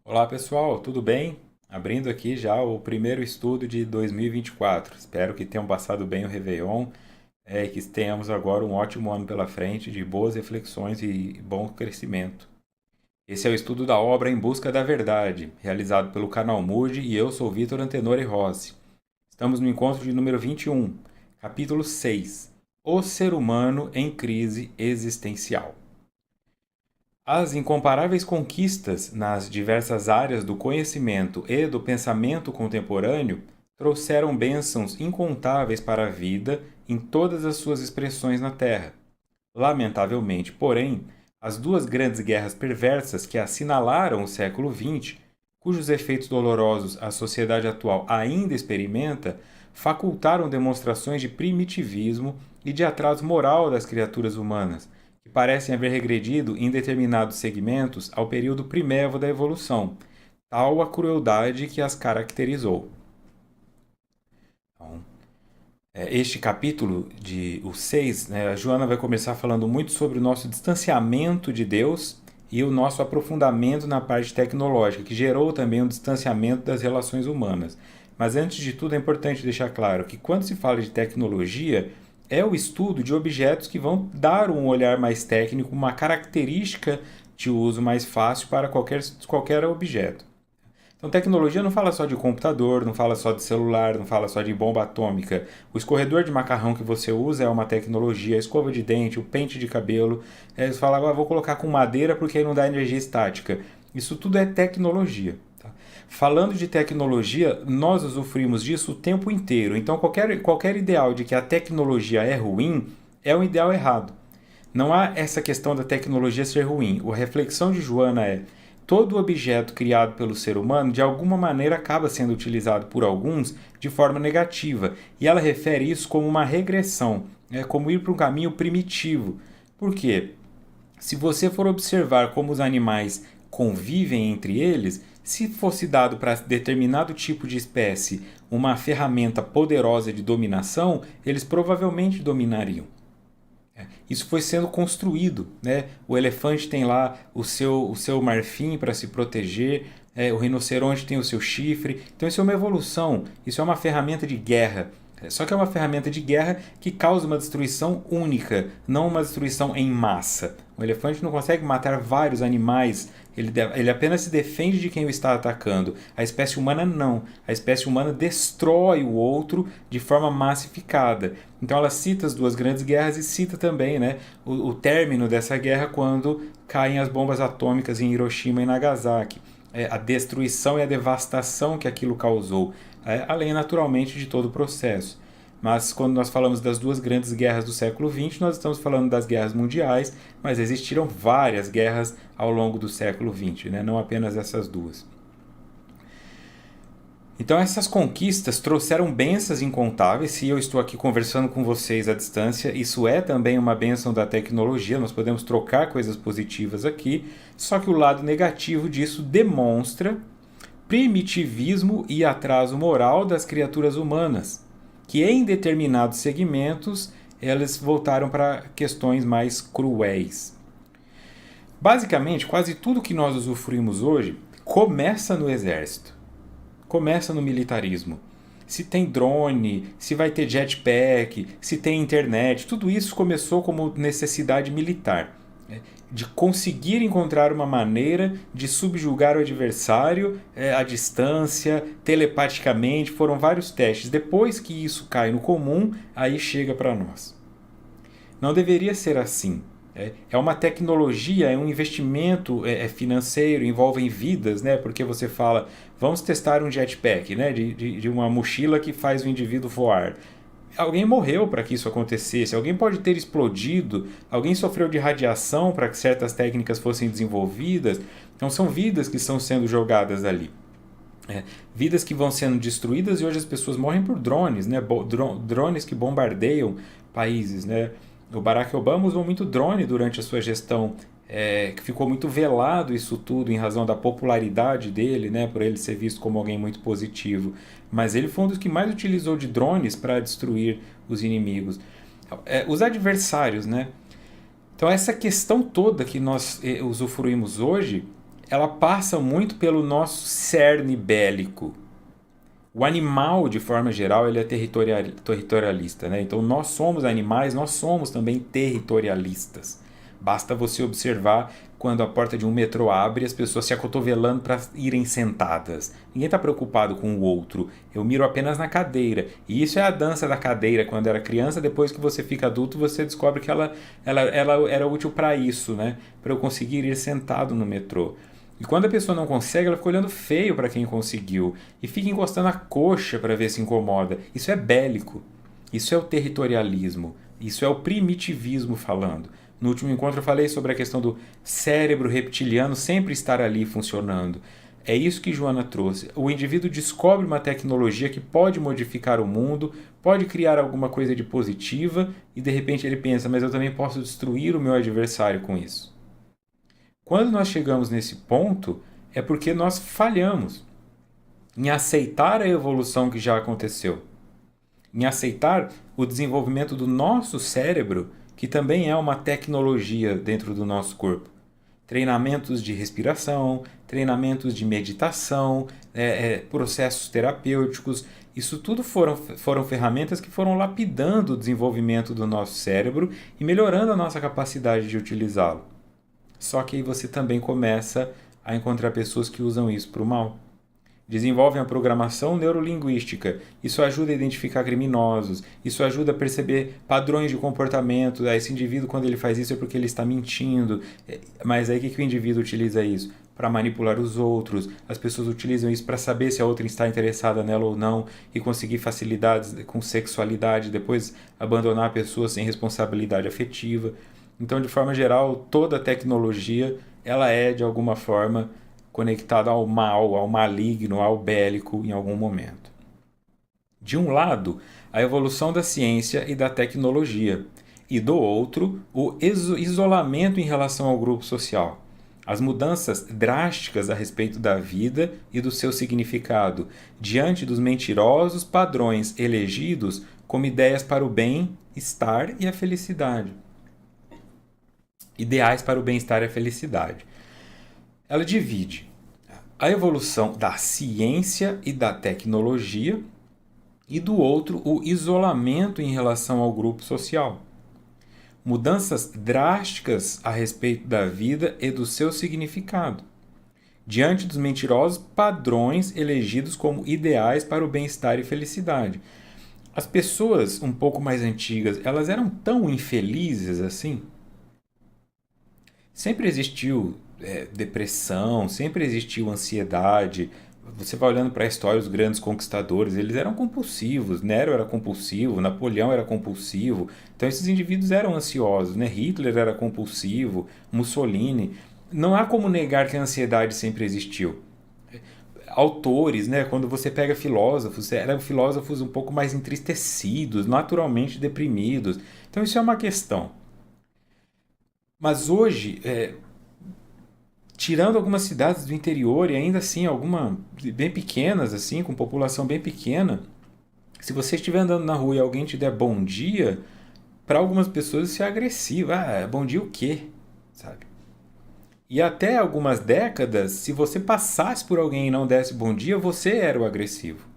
Olá pessoal, tudo bem? Abrindo aqui já o primeiro estudo de 2024. Espero que tenham passado bem o Réveillon e que tenhamos agora um ótimo ano pela frente de boas reflexões e bom crescimento. Esse é o estudo da obra Em Busca da Verdade, realizado pelo canal Mood e eu sou Vitor Antenori Rossi. Estamos no encontro de número 21, capítulo 6, O Ser Humano em Crise Existencial. As incomparáveis conquistas nas diversas áreas do conhecimento e do pensamento contemporâneo trouxeram bênçãos incontáveis para a vida em todas as suas expressões na Terra. Lamentavelmente, porém, as duas grandes guerras perversas que assinalaram o século XX, cujos efeitos dolorosos a sociedade atual ainda experimenta, facultaram demonstrações de primitivismo e de atraso moral das criaturas humanas, que parecem haver regredido em determinados segmentos ao período primevo da evolução, tal a crueldade que as caracterizou. Então, este capítulo, o 6, né, a Joana vai começar falando muito sobre o nosso distanciamento de Deus e o nosso aprofundamento na parte tecnológica, que gerou também um distanciamento das relações humanas. Mas antes de tudo é importante deixar claro que quando se fala de tecnologia, é o estudo de objetos que vão dar um olhar mais técnico, uma característica de uso mais fácil para qualquer objeto. Então, tecnologia não fala só de computador, não fala só de celular, não fala só de bomba atômica. O escorredor de macarrão que você usa é uma tecnologia, a escova de dente, o pente de cabelo. Eles falam, vou colocar com madeira porque aí não dá energia estática. Isso tudo é tecnologia. Tá? Falando de tecnologia, nós usufruímos disso o tempo inteiro. Então, qualquer ideal de que a tecnologia é ruim é um ideal errado. Não há essa questão da tecnologia ser ruim. A reflexão de Joana é: todo objeto criado pelo ser humano de alguma maneira acaba sendo utilizado por alguns de forma negativa, e ela refere isso como uma regressão, como ir para um caminho primitivo. Por quê? Se você for observar como os animais convivem entre eles, se fosse dado para determinado tipo de espécie uma ferramenta poderosa de dominação, eles provavelmente dominariam. Isso foi sendo construído, né? O elefante tem lá o seu marfim para se proteger, o rinoceronte tem o seu chifre. Então isso é uma evolução, isso é uma ferramenta de guerra. Só que é uma ferramenta de guerra que causa uma destruição única, não uma destruição em massa. O elefante não consegue matar vários animais, ele apenas se defende de quem o está atacando. A espécie humana não. A espécie humana destrói o outro de forma massificada. Então ela cita as duas grandes guerras e cita também, né, o término dessa guerra quando caem as bombas atômicas em Hiroshima e Nagasaki. A destruição e a devastação que aquilo causou, além naturalmente de todo o processo. Mas quando nós falamos das duas grandes guerras do século XX, nós estamos falando das guerras mundiais, mas existiram várias guerras ao longo do século XX, né? Não apenas essas duas. Então essas conquistas trouxeram bênçãos incontáveis. Se eu estou aqui conversando com vocês à distância, isso é também uma bênção da tecnologia, nós podemos trocar coisas positivas aqui, só que o lado negativo disso demonstra primitivismo e atraso moral das criaturas humanas, que em determinados segmentos elas voltaram para questões mais cruéis. Basicamente, quase tudo que nós usufruímos hoje começa no exército, começa no militarismo. Se tem drone, se vai ter jetpack, se tem internet, tudo isso começou como necessidade militar, né? De conseguir encontrar uma maneira de subjugar o adversário à distância, telepaticamente. Foram vários testes. Depois que isso cai no comum, aí chega para nós. Não deveria ser assim. É uma tecnologia, é um investimento financeiro, envolve vidas, né? Porque você fala, vamos testar um jetpack, né? De uma mochila que faz o indivíduo voar. Alguém morreu para que isso acontecesse, alguém pode ter explodido, alguém sofreu de radiação para que certas técnicas fossem desenvolvidas. Então são vidas que estão sendo jogadas ali. Vidas que vão sendo destruídas, e hoje as pessoas morrem por drones, né? Drones que bombardeiam países, né? O Barack Obama usou muito drone durante a sua gestão, que ficou muito velado isso tudo em razão da popularidade dele, né? Por ele ser visto como alguém muito positivo. Mas ele foi um dos que mais utilizou de drones para destruir os inimigos. Os adversários, né? Então essa questão toda que nós usufruímos hoje ela passa muito pelo nosso cerne bélico. O animal, de forma geral, ele é territorialista, né? Então, nós somos animais, nós somos também territorialistas. Basta você observar quando a porta de um metrô abre, as pessoas se acotovelando para irem sentadas. Ninguém está preocupado com o outro. Eu miro apenas na cadeira. E isso é a dança da cadeira quando era criança. Depois que você fica adulto, você descobre que ela era útil para isso, né? Para eu conseguir ir sentado no metrô. E quando a pessoa não consegue, ela fica olhando feio para quem conseguiu e fica encostando a coxa para ver se incomoda. Isso é bélico. Isso é o territorialismo. Isso é o primitivismo falando. No último encontro eu falei sobre a questão do cérebro reptiliano sempre estar ali funcionando. É isso que Joana trouxe. O indivíduo descobre uma tecnologia que pode modificar o mundo, pode criar alguma coisa de positiva e de repente ele pensa, mas eu também posso destruir o meu adversário com isso. Quando nós chegamos nesse ponto, é porque nós falhamos em aceitar a evolução que já aconteceu, em aceitar o desenvolvimento do nosso cérebro, que também é uma tecnologia dentro do nosso corpo. Treinamentos de respiração, treinamentos de meditação, processos terapêuticos, isso tudo foram ferramentas que foram lapidando o desenvolvimento do nosso cérebro e melhorando a nossa capacidade de utilizá-lo. Só que aí você também começa a encontrar pessoas que usam isso para o mal. Desenvolvem a programação neurolinguística. Isso ajuda a identificar criminosos. Isso ajuda a perceber padrões de comportamento. Esse indivíduo, quando ele faz isso, é porque ele está mentindo. Mas aí o que o indivíduo utiliza isso? Para manipular os outros. As pessoas utilizam isso para saber se a outra está interessada nela ou não e conseguir facilidades com sexualidade, depois abandonar a pessoa sem responsabilidade afetiva. Então, de forma geral, toda tecnologia ela é, de alguma forma, conectada ao mal, ao maligno, ao bélico em algum momento. De um lado, a evolução da ciência e da tecnologia, e do outro, o isolamento em relação ao grupo social. As mudanças drásticas a respeito da vida e do seu significado, diante dos mentirosos padrões elegidos como ideias para o bem-estar e a felicidade. Ideais para o bem-estar e a felicidade. Ela divide a evolução da ciência e da tecnologia e do outro o isolamento em relação ao grupo social. Mudanças drásticas a respeito da vida e do seu significado, diante dos mentirosos padrões elegidos como ideais para o bem-estar e felicidade. As pessoas um pouco mais antigas, elas eram tão infelizes assim? Sempre existiu depressão, sempre existiu ansiedade. Você vai olhando para a história, os grandes conquistadores, eles eram compulsivos. Nero era compulsivo, Napoleão era compulsivo. Então esses indivíduos eram ansiosos, né? Hitler era compulsivo, Mussolini. Não há como negar que a ansiedade sempre existiu. Autores, né? Quando você pega filósofos, eram filósofos um pouco mais entristecidos, naturalmente deprimidos. Então isso é uma questão. Mas hoje, tirando algumas cidades do interior e ainda assim algumas bem pequenas, assim, com população bem pequena, se você estiver andando na rua e alguém te der bom dia, para algumas pessoas isso é agressivo. Ah, bom dia o quê? Sabe? E até algumas décadas, se você passasse por alguém e não desse bom dia, você era o agressivo.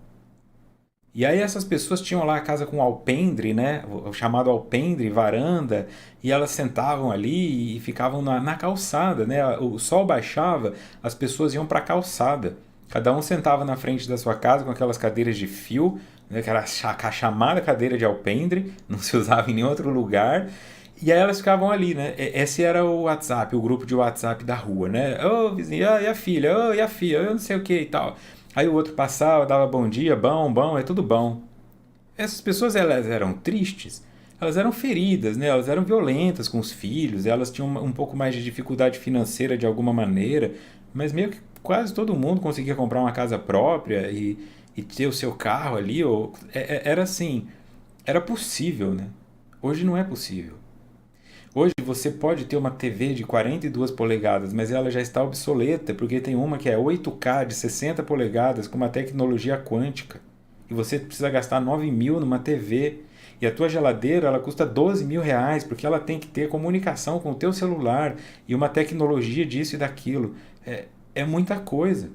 E aí essas pessoas tinham lá a casa com alpendre, né? O chamado alpendre, varanda, e elas sentavam ali e ficavam na calçada, né? O sol baixava, as pessoas iam para a calçada. Cada um sentava na frente da sua casa com aquelas cadeiras de fio, né? Que era a chamada cadeira de alpendre, não se usava em nenhum outro lugar. E aí elas ficavam ali, né? Esse era o WhatsApp, o grupo de WhatsApp da rua, né? Ô, vizinho, e a filha? Ô, e a filha? Eu não sei o que e tal. Aí o outro passava, dava bom dia, bom, é tudo bom. Essas pessoas, elas eram tristes, elas eram feridas, né? Elas eram violentas com os filhos, elas tinham um pouco mais de dificuldade financeira de alguma maneira, mas meio que quase todo mundo conseguia comprar uma casa própria e ter o seu carro ali. Era assim, era possível, né? Hoje não é possível. Hoje você pode ter uma TV de 42 polegadas, mas ela já está obsoleta, porque tem uma que é 8K de 60 polegadas com uma tecnologia quântica. E você precisa gastar 9 mil numa TV. E a tua geladeira ela custa 12 mil reais, porque ela tem que ter comunicação com o teu celular e uma tecnologia disso e daquilo. É muita coisa.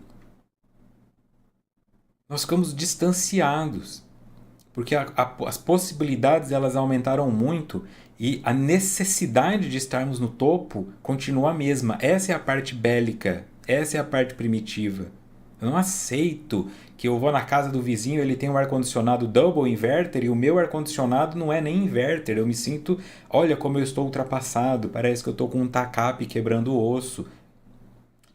Nós ficamos distanciados, porque as possibilidades elas aumentaram muito e a necessidade de estarmos no topo continua a mesma. Essa é a parte bélica, essa é a parte primitiva. Eu não aceito que eu vou na casa do vizinho, ele tem um ar-condicionado double inverter e o meu ar-condicionado não é nem inverter. Eu me sinto, olha como eu estou ultrapassado, parece que eu estou com um tacape quebrando o osso.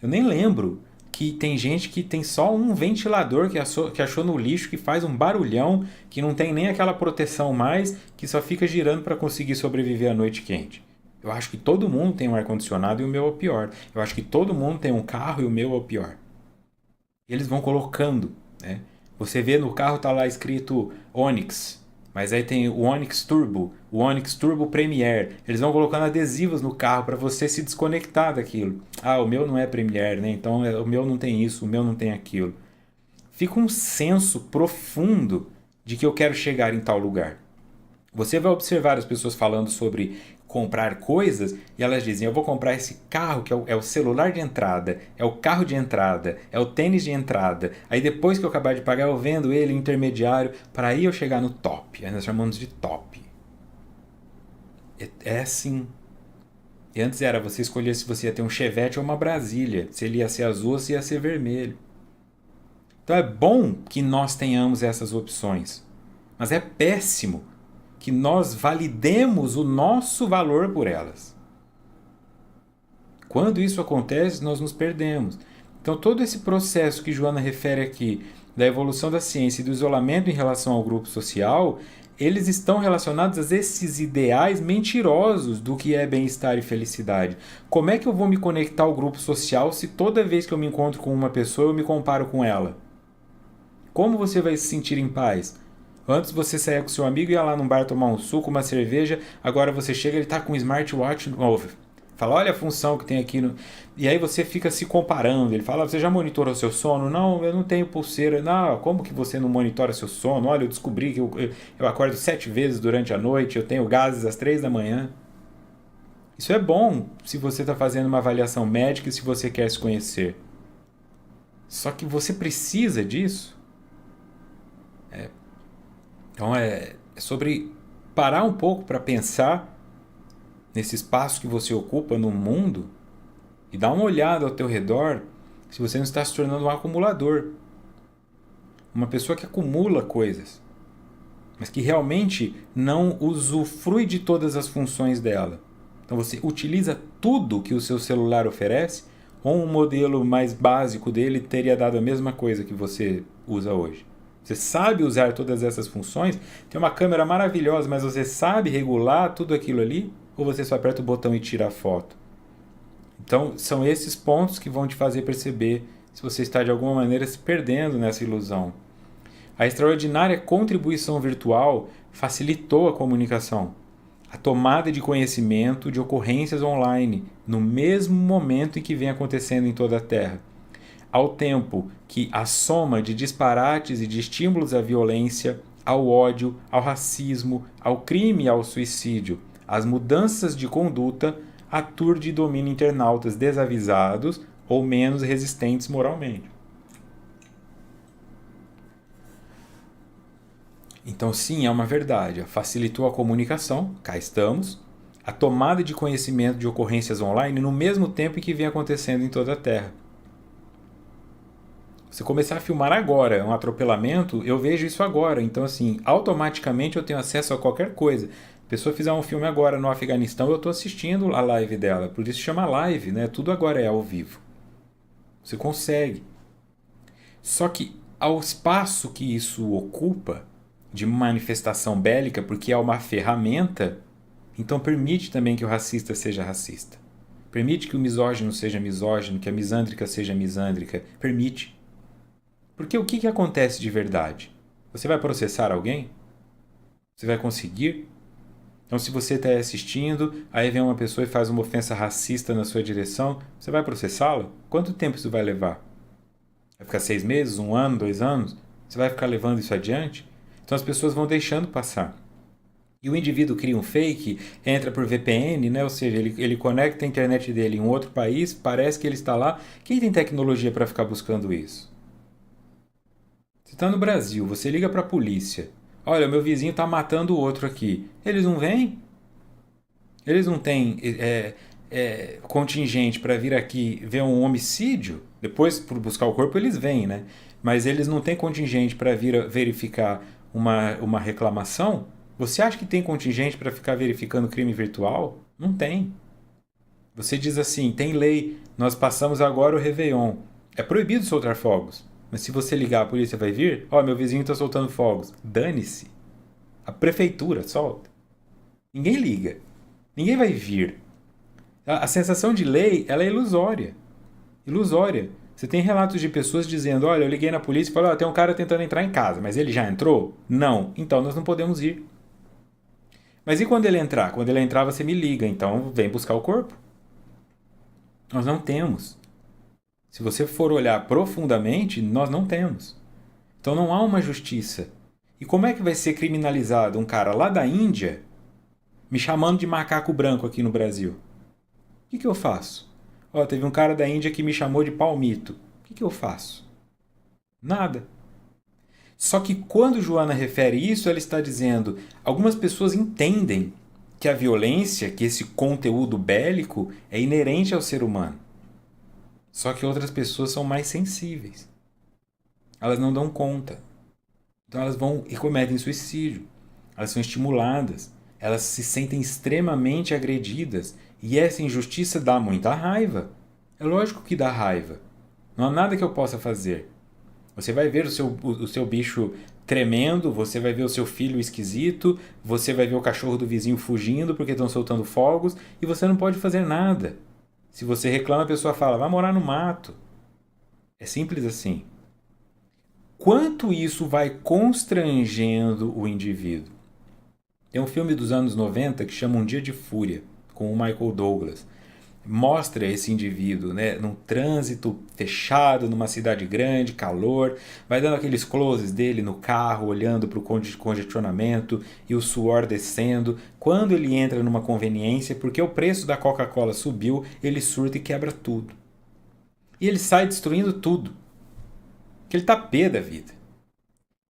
Eu nem lembro que tem gente que tem só um ventilador que achou no lixo, que faz um barulhão, que não tem nem aquela proteção mais, que só fica girando para conseguir sobreviver à noite quente. Eu acho que todo mundo tem um ar-condicionado e o meu é o pior. Eu acho que todo mundo tem um carro e o meu é o pior. Eles vão colocando, né? Você vê no carro tá lá escrito Onix, mas aí tem o Onix Turbo, o Onix Turbo Premier. Eles vão colocando adesivos no carro para você se desconectar daquilo. Ah, o meu não é Premier, né? Então o meu não tem isso, o meu não tem aquilo. Fica um senso profundo de que eu quero chegar em tal lugar. Você vai observar as pessoas falando sobre comprar coisas e elas dizem: eu vou comprar esse carro que é o celular de entrada, é o carro de entrada, é o tênis de entrada. Aí depois que eu acabar de pagar, eu vendo ele intermediário para aí eu chegar no top. Aí nós chamamos de top. É assim. E antes era você escolher se você ia ter um Chevette ou uma Brasília, se ele ia ser azul ou se ia ser vermelho. Então é bom que nós tenhamos essas opções, mas é péssimo que nós validemos o nosso valor por elas. Quando isso acontece, nós nos perdemos. Então, todo esse processo que Joana refere aqui, da evolução da ciência e do isolamento em relação ao grupo social, eles estão relacionados a esses ideais mentirosos do que é bem-estar e felicidade. Como é que eu vou me conectar ao grupo social se toda vez que eu me encontro com uma pessoa eu me comparo com ela? Como você vai se sentir em paz? Antes você saía com seu amigo e ia lá num bar tomar um suco, uma cerveja, agora você chega e ele tá com um smartwatch novo. Fala, olha a função que tem aqui. E aí você fica se comparando. Ele fala, você já monitorou seu sono? Não, eu não tenho pulseira. Não, como que você não monitora seu sono? Olha, eu descobri que eu acordo 7 vezes durante a noite, eu tenho gases às 3 da manhã. Isso é bom se você está fazendo uma avaliação médica e se você quer se conhecer. Só que você precisa disso. Então é sobre parar um pouco para pensar nesse espaço que você ocupa no mundo e dar uma olhada ao teu redor se você não está se tornando um acumulador. Uma pessoa que acumula coisas, mas que realmente não usufrui de todas as funções dela. Então você utiliza tudo que o seu celular oferece, ou um modelo mais básico dele teria dado a mesma coisa que você usa hoje. Você sabe usar todas essas funções, tem uma câmera maravilhosa, mas você sabe regular tudo aquilo ali? Ou você só aperta o botão e tira a foto? Então, são esses pontos que vão te fazer perceber se você está de alguma maneira se perdendo nessa ilusão. A extraordinária contribuição virtual facilitou a comunicação, a tomada de conhecimento de ocorrências online, no mesmo momento em que vem acontecendo em toda a Terra. Ao tempo que a soma de disparates e de estímulos à violência, ao ódio, ao racismo, ao crime e ao suicídio, as mudanças de conduta, aturde e domina internautas desavisados ou menos resistentes moralmente. Então, sim, é uma verdade. Facilitou a comunicação, cá estamos, a tomada de conhecimento de ocorrências online no mesmo tempo em que vem acontecendo em toda a Terra. Se começar a filmar agora um atropelamento, eu vejo isso agora. Então, assim, automaticamente eu tenho acesso a qualquer coisa. A pessoa fizer um filme agora no Afeganistão, eu estou assistindo a live dela. Por isso chama live, né? Tudo agora é ao vivo. Você consegue. Só que ao espaço que isso ocupa de manifestação bélica, porque é uma ferramenta, então permite também que o racista seja racista. Permite que o misógino seja misógino, que a misândrica seja misândrica. Permite. Porque o que acontece de verdade? Você vai processar alguém? Você vai conseguir? Então, se você está assistindo, aí vem uma pessoa e faz uma ofensa racista na sua direção, você vai processá-la? Quanto tempo isso vai levar? Vai ficar 6 meses, 1 ano, 2 anos? Você vai ficar levando isso adiante? Então, as pessoas vão deixando passar. E o indivíduo cria um fake, entra por VPN, né? Ou seja, ele conecta a internet dele em um outro país, parece que ele está lá. Quem tem tecnologia para ficar buscando isso? Você está no Brasil, você liga para a polícia. Olha, meu vizinho está matando o outro aqui. Eles não vêm? Eles não têm contingente para vir aqui ver um homicídio? Depois, por buscar o corpo, eles vêm, né? Mas eles não têm contingente para vir verificar uma reclamação? Você acha que tem contingente para ficar verificando crime virtual? Não tem. Você diz assim: tem lei, nós passamos agora o Réveillon. É proibido soltar fogos. Mas se você ligar, a polícia vai vir? Ó, meu vizinho está soltando fogos. Dane-se. A prefeitura solta. Ninguém liga. Ninguém vai vir. A sensação de lei, ela é ilusória. Ilusória. Você tem relatos de pessoas dizendo: olha, eu liguei na polícia e falei: ó, tem um cara tentando entrar em casa, mas ele já entrou? Não. Então nós não podemos ir. Mas e quando ele entrar? Quando ele entrar, você me liga, então vem buscar o corpo. Nós não temos. Se você for olhar profundamente, nós não temos. Então não há uma justiça. E como é que vai ser criminalizado um cara lá da Índia me chamando de macaco branco aqui no Brasil? O que eu faço? Ó, teve um cara da Índia que me chamou de palmito. O que eu faço? Nada. Só que quando Joana refere isso, ela está dizendo: algumas pessoas entendem que a violência, que esse conteúdo bélico é inerente ao ser humano. Só que outras pessoas são mais sensíveis. Elas não dão conta. Então elas vão e cometem suicídio. Elas são estimuladas. Elas se sentem extremamente agredidas. E essa injustiça dá muita raiva. É lógico que dá raiva. Não há nada que eu possa fazer. Você vai ver o seu bicho tremendo, você vai ver o seu filho esquisito, você vai ver o cachorro do vizinho fugindo porque estão soltando fogos e você não pode fazer nada. Se você reclama, a pessoa fala: vai morar no mato. É simples assim. Quanto isso vai constrangendo o indivíduo? Tem um filme dos anos 90 que chama Um Dia de Fúria, com o Michael Douglas. Mostra esse indivíduo, né, num trânsito fechado, numa cidade grande, calor, vai dando aqueles closes dele no carro, olhando para o congestionamento e o suor descendo. Quando ele entra numa conveniência, porque o preço da Coca-Cola subiu, ele surta e quebra tudo. E ele sai destruindo tudo. Porque ele está pé da vida.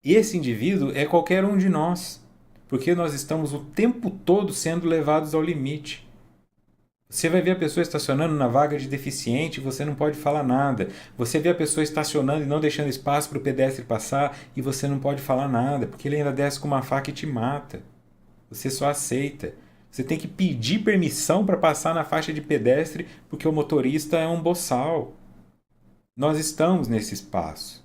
E esse indivíduo é qualquer um de nós, porque nós estamos o tempo todo sendo levados ao limite. Você vai ver a pessoa estacionando na vaga de deficiente e você não pode falar nada. Você vê a pessoa estacionando e não deixando espaço para o pedestre passar e você não pode falar nada, porque ele ainda desce com uma faca e te mata. Você só aceita. Você tem que pedir permissão para passar na faixa de pedestre porque o motorista é um boçal. Nós estamos nesse espaço.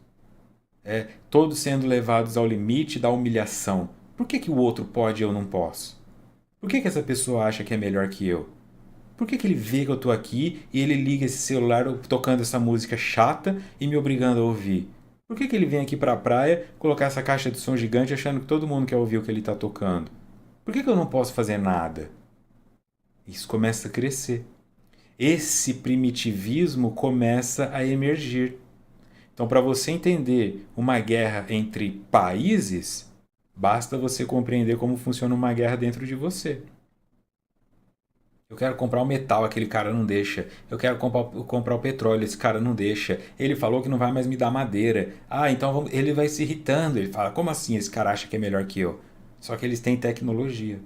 Todos sendo levados ao limite da humilhação. Por que o outro pode e eu não posso? Por que essa pessoa acha que é melhor que eu? Por que ele vê que eu tô aqui e ele liga esse celular tocando essa música chata e me obrigando a ouvir? Por que ele vem aqui pra praia colocar essa caixa de som gigante achando que todo mundo quer ouvir o que ele tá tocando? Por que eu não posso fazer nada? Isso começa a crescer. Esse primitivismo começa a emergir. Então, para você entender uma guerra entre países, basta você compreender como funciona uma guerra dentro de você. Eu quero comprar o metal, aquele cara não deixa. Eu quero comprar o petróleo, esse cara não deixa. Ele falou que não vai mais me dar madeira. Ah, então ele vai se irritando. Ele fala: como assim esse cara acha que é melhor que eu? Só que eles têm tecnologia.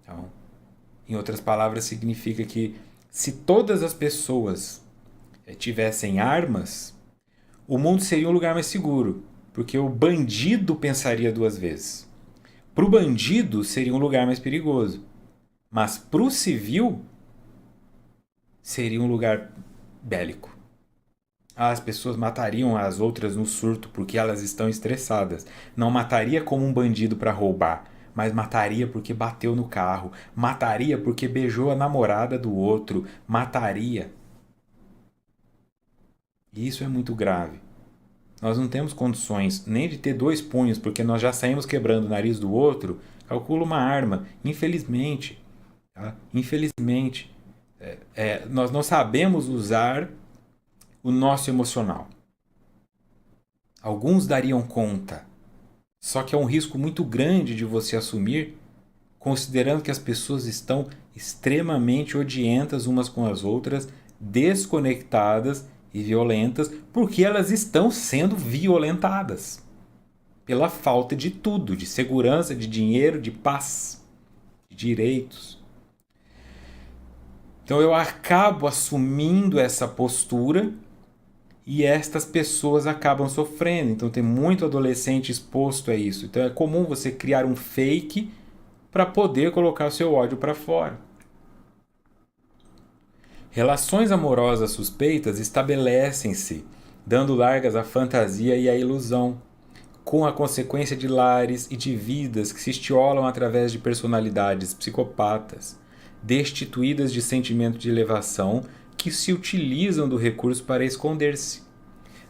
Então, em outras palavras, significa que se todas as pessoas tivessem armas, o mundo seria um lugar mais seguro. Porque o bandido pensaria duas vezes. Para o bandido, seria um lugar mais perigoso. Mas para o civil, seria um lugar bélico. As pessoas matariam as outras no surto porque elas estão estressadas. Não mataria como um bandido para roubar, mas mataria porque bateu no carro, mataria porque beijou a namorada do outro, mataria. E isso é muito grave. Nós não temos condições nem de ter dois punhos, porque nós já saímos quebrando o nariz do outro. Calcula uma arma, infelizmente. Tá? Infelizmente, nós não sabemos usar o nosso emocional. Alguns dariam conta, Só que é um risco muito grande de você assumir, considerando que as pessoas estão extremamente odientas umas com as outras, desconectadas e violentas, porque elas estão sendo violentadas pela falta de tudo, de segurança, de dinheiro, de paz, de direitos. Então eu acabo assumindo essa postura e estas pessoas acabam sofrendo. Então tem muito adolescente exposto a isso. Então é comum você criar um fake para poder colocar o seu ódio para fora. Relações amorosas suspeitas estabelecem-se, dando largas à fantasia e à ilusão, com a consequência de lares e de vidas que se estiolam através de personalidades psicopatas, destituídas de sentimento de elevação, que se utilizam do recurso para esconder-se,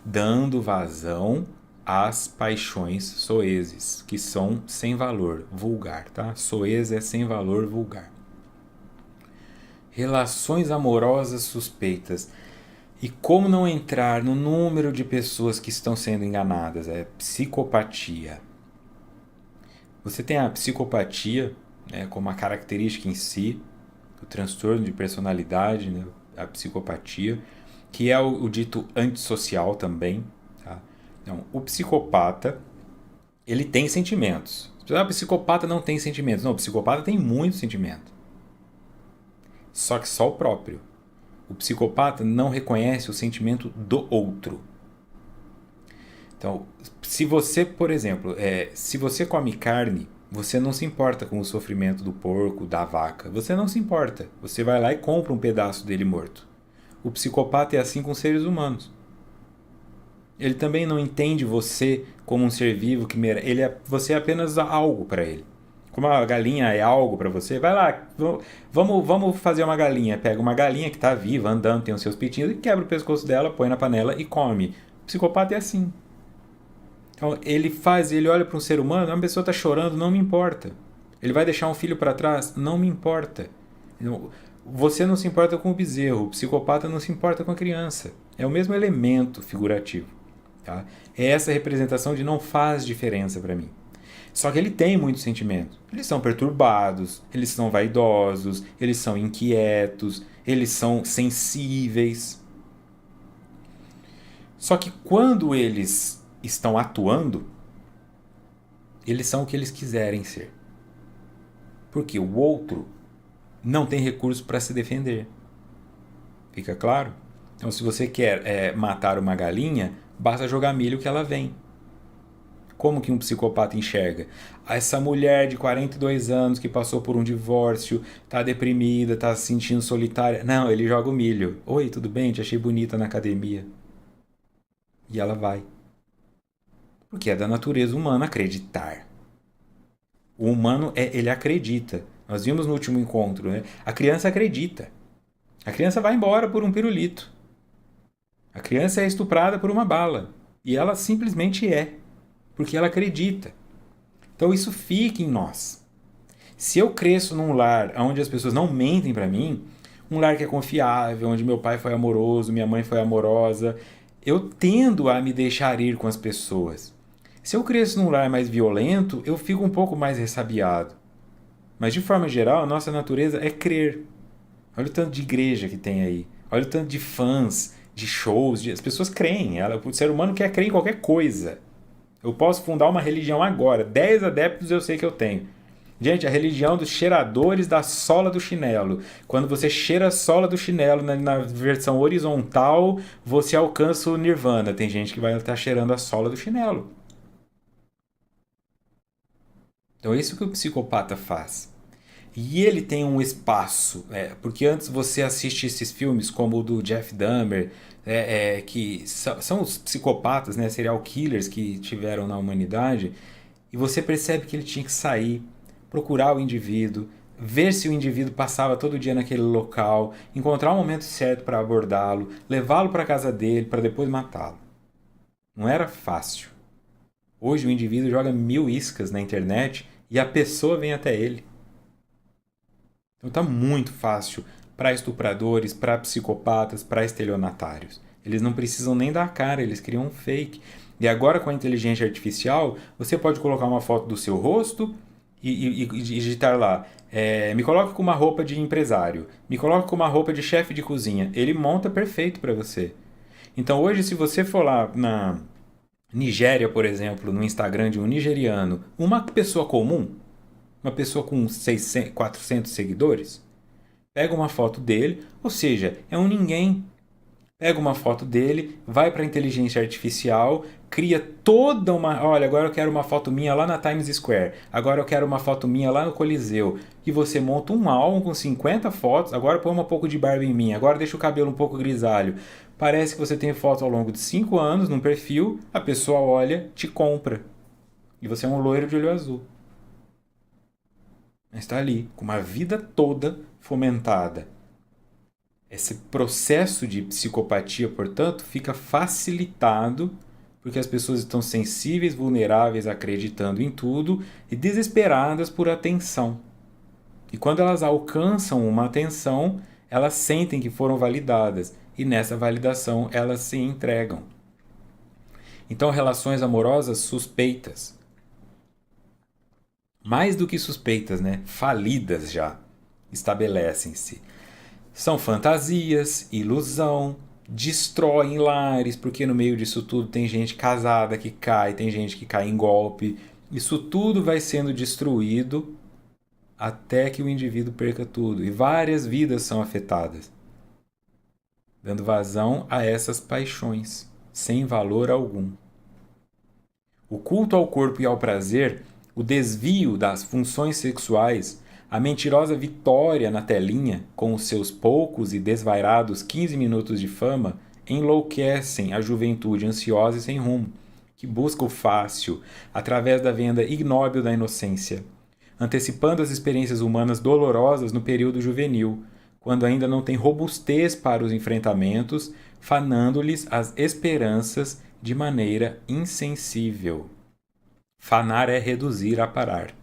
dando vazão às paixões soezes, que são sem valor, vulgar, tá? Soez é sem valor, vulgar. Relações amorosas suspeitas. E como não entrar no número de pessoas que estão sendo enganadas? É psicopatia. Você tem a psicopatia, né, como uma característica em si, o transtorno de personalidade, né, a psicopatia, que é o dito antissocial também. Tá? Então, o psicopata, ele tem sentimentos. O psicopata não tem sentimentos. Não, o psicopata tem muito sentimento. Só que só o próprio. O psicopata não reconhece o sentimento do outro. Então, se você, por exemplo, se você come carne, você não se importa com o sofrimento do porco, da vaca. Você não se importa. Você vai lá e compra um pedaço dele morto. O psicopata é assim com seres humanos. Ele também não entende você como um ser vivo que merece. Você é apenas algo para ele. Como a galinha é algo para você, vai lá, vamos fazer uma galinha. Pega uma galinha que está viva, andando, tem os seus pitinhos, e quebra o pescoço dela, põe na panela e come. O psicopata é assim. Então ele olha para um ser humano, uma pessoa está chorando, não me importa. Ele vai deixar um filho para trás, não me importa. Você não se importa com o bezerro, o psicopata não se importa com a criança. É o mesmo elemento figurativo. Tá? É essa representação de não faz diferença para mim. Só que ele tem muito sentimento. Eles são perturbados, eles são vaidosos, eles são inquietos, eles são sensíveis. Só que quando eles estão atuando, eles são o que eles quiserem ser. Porque o outro não tem recurso para se defender. Fica claro? Então, se você quer matar uma galinha, basta jogar milho que ela vem. Como que um psicopata enxerga? Essa mulher de 42 anos que passou por um divórcio, tá deprimida, tá se sentindo solitária. Não, ele joga o milho. Oi, tudo bem? Te achei bonita na academia. E ela vai. Porque é da natureza humana acreditar. O humano, ele acredita. Nós vimos no último encontro, né? A criança acredita. A criança vai embora por um pirulito. A criança é estuprada por uma bala. E ela simplesmente é. Porque ela acredita. Então isso fica em nós. Se eu cresço num lar onde as pessoas não mentem para mim, um lar que é confiável, onde meu pai foi amoroso, minha mãe foi amorosa, eu tendo a me deixar ir com as pessoas. Se eu cresço num lar mais violento, eu fico um pouco mais ressabiado. Mas de forma geral, a nossa natureza é crer. Olha o tanto de igreja que tem aí. Olha o tanto de fãs, de shows. As pessoas creem. O ser humano quer crer em qualquer coisa. Eu posso fundar uma religião agora. 10 adeptos eu sei que eu tenho. Gente, a religião dos cheiradores da sola do chinelo. Quando você cheira a sola do chinelo na versão horizontal, você alcança o nirvana. Tem gente que vai estar cheirando a sola do chinelo. Então é isso que o psicopata faz. E ele tem um espaço, porque antes você assiste esses filmes como o do Jeff Dahmer, que são os psicopatas, né, serial killers que tiveram na humanidade, e você percebe que ele tinha que sair, procurar o indivíduo, ver se o indivíduo passava todo dia naquele local, encontrar o momento certo para abordá-lo, levá-lo para a casa dele para depois matá-lo. Não era fácil. Hoje o indivíduo joga 1000 iscas na internet e a pessoa vem até ele. Então está muito fácil para estupradores, para psicopatas, para estelionatários. Eles não precisam nem dar a cara, eles criam um fake. E agora com a inteligência artificial, você pode colocar uma foto do seu rosto e digitar lá, me coloca com uma roupa de empresário, me coloca com uma roupa de chefe de cozinha. Ele monta perfeito para você. Então hoje, se você for lá na Nigéria, por exemplo, no Instagram de um nigeriano, uma pessoa comum, uma pessoa com 600, 400 seguidores, pega uma foto dele, ou seja, é um ninguém. Pega uma foto dele, vai para a inteligência artificial, cria toda uma. Olha, agora eu quero uma foto minha lá na Times Square, agora eu quero uma foto minha lá no Coliseu. E você monta um álbum com 50 fotos, agora põe um pouco de barba em mim, agora deixa o cabelo um pouco grisalho. Parece que você tem foto ao longo de 5 anos num perfil, a pessoa olha, te compra. E você é um loiro de olho azul. Mas está ali, com uma vida toda fomentada. Esse processo de psicopatia, portanto, fica facilitado porque as pessoas estão sensíveis, vulneráveis, acreditando em tudo e desesperadas por atenção. E quando elas alcançam uma atenção, elas sentem que foram validadas e nessa validação elas se entregam. Então, relações amorosas suspeitas. Mais do que suspeitas, né? Falidas já estabelecem-se. São fantasias, ilusão, destroem lares, porque no meio disso tudo tem gente casada que cai, tem gente que cai em golpe. Isso tudo vai sendo destruído até que o indivíduo perca tudo. E várias vidas são afetadas, dando vazão a essas paixões, sem valor algum. O culto ao corpo e ao prazer, o desvio das funções sexuais, a mentirosa vitória na telinha, com os seus poucos e desvairados 15 minutos de fama, enlouquecem a juventude ansiosa e sem rumo, que busca o fácil, através da venda ignóbil da inocência, antecipando as experiências humanas dolorosas no período juvenil, quando ainda não tem robustez para os enfrentamentos, fanando-lhes as esperanças de maneira insensível. Fanar é reduzir a parar.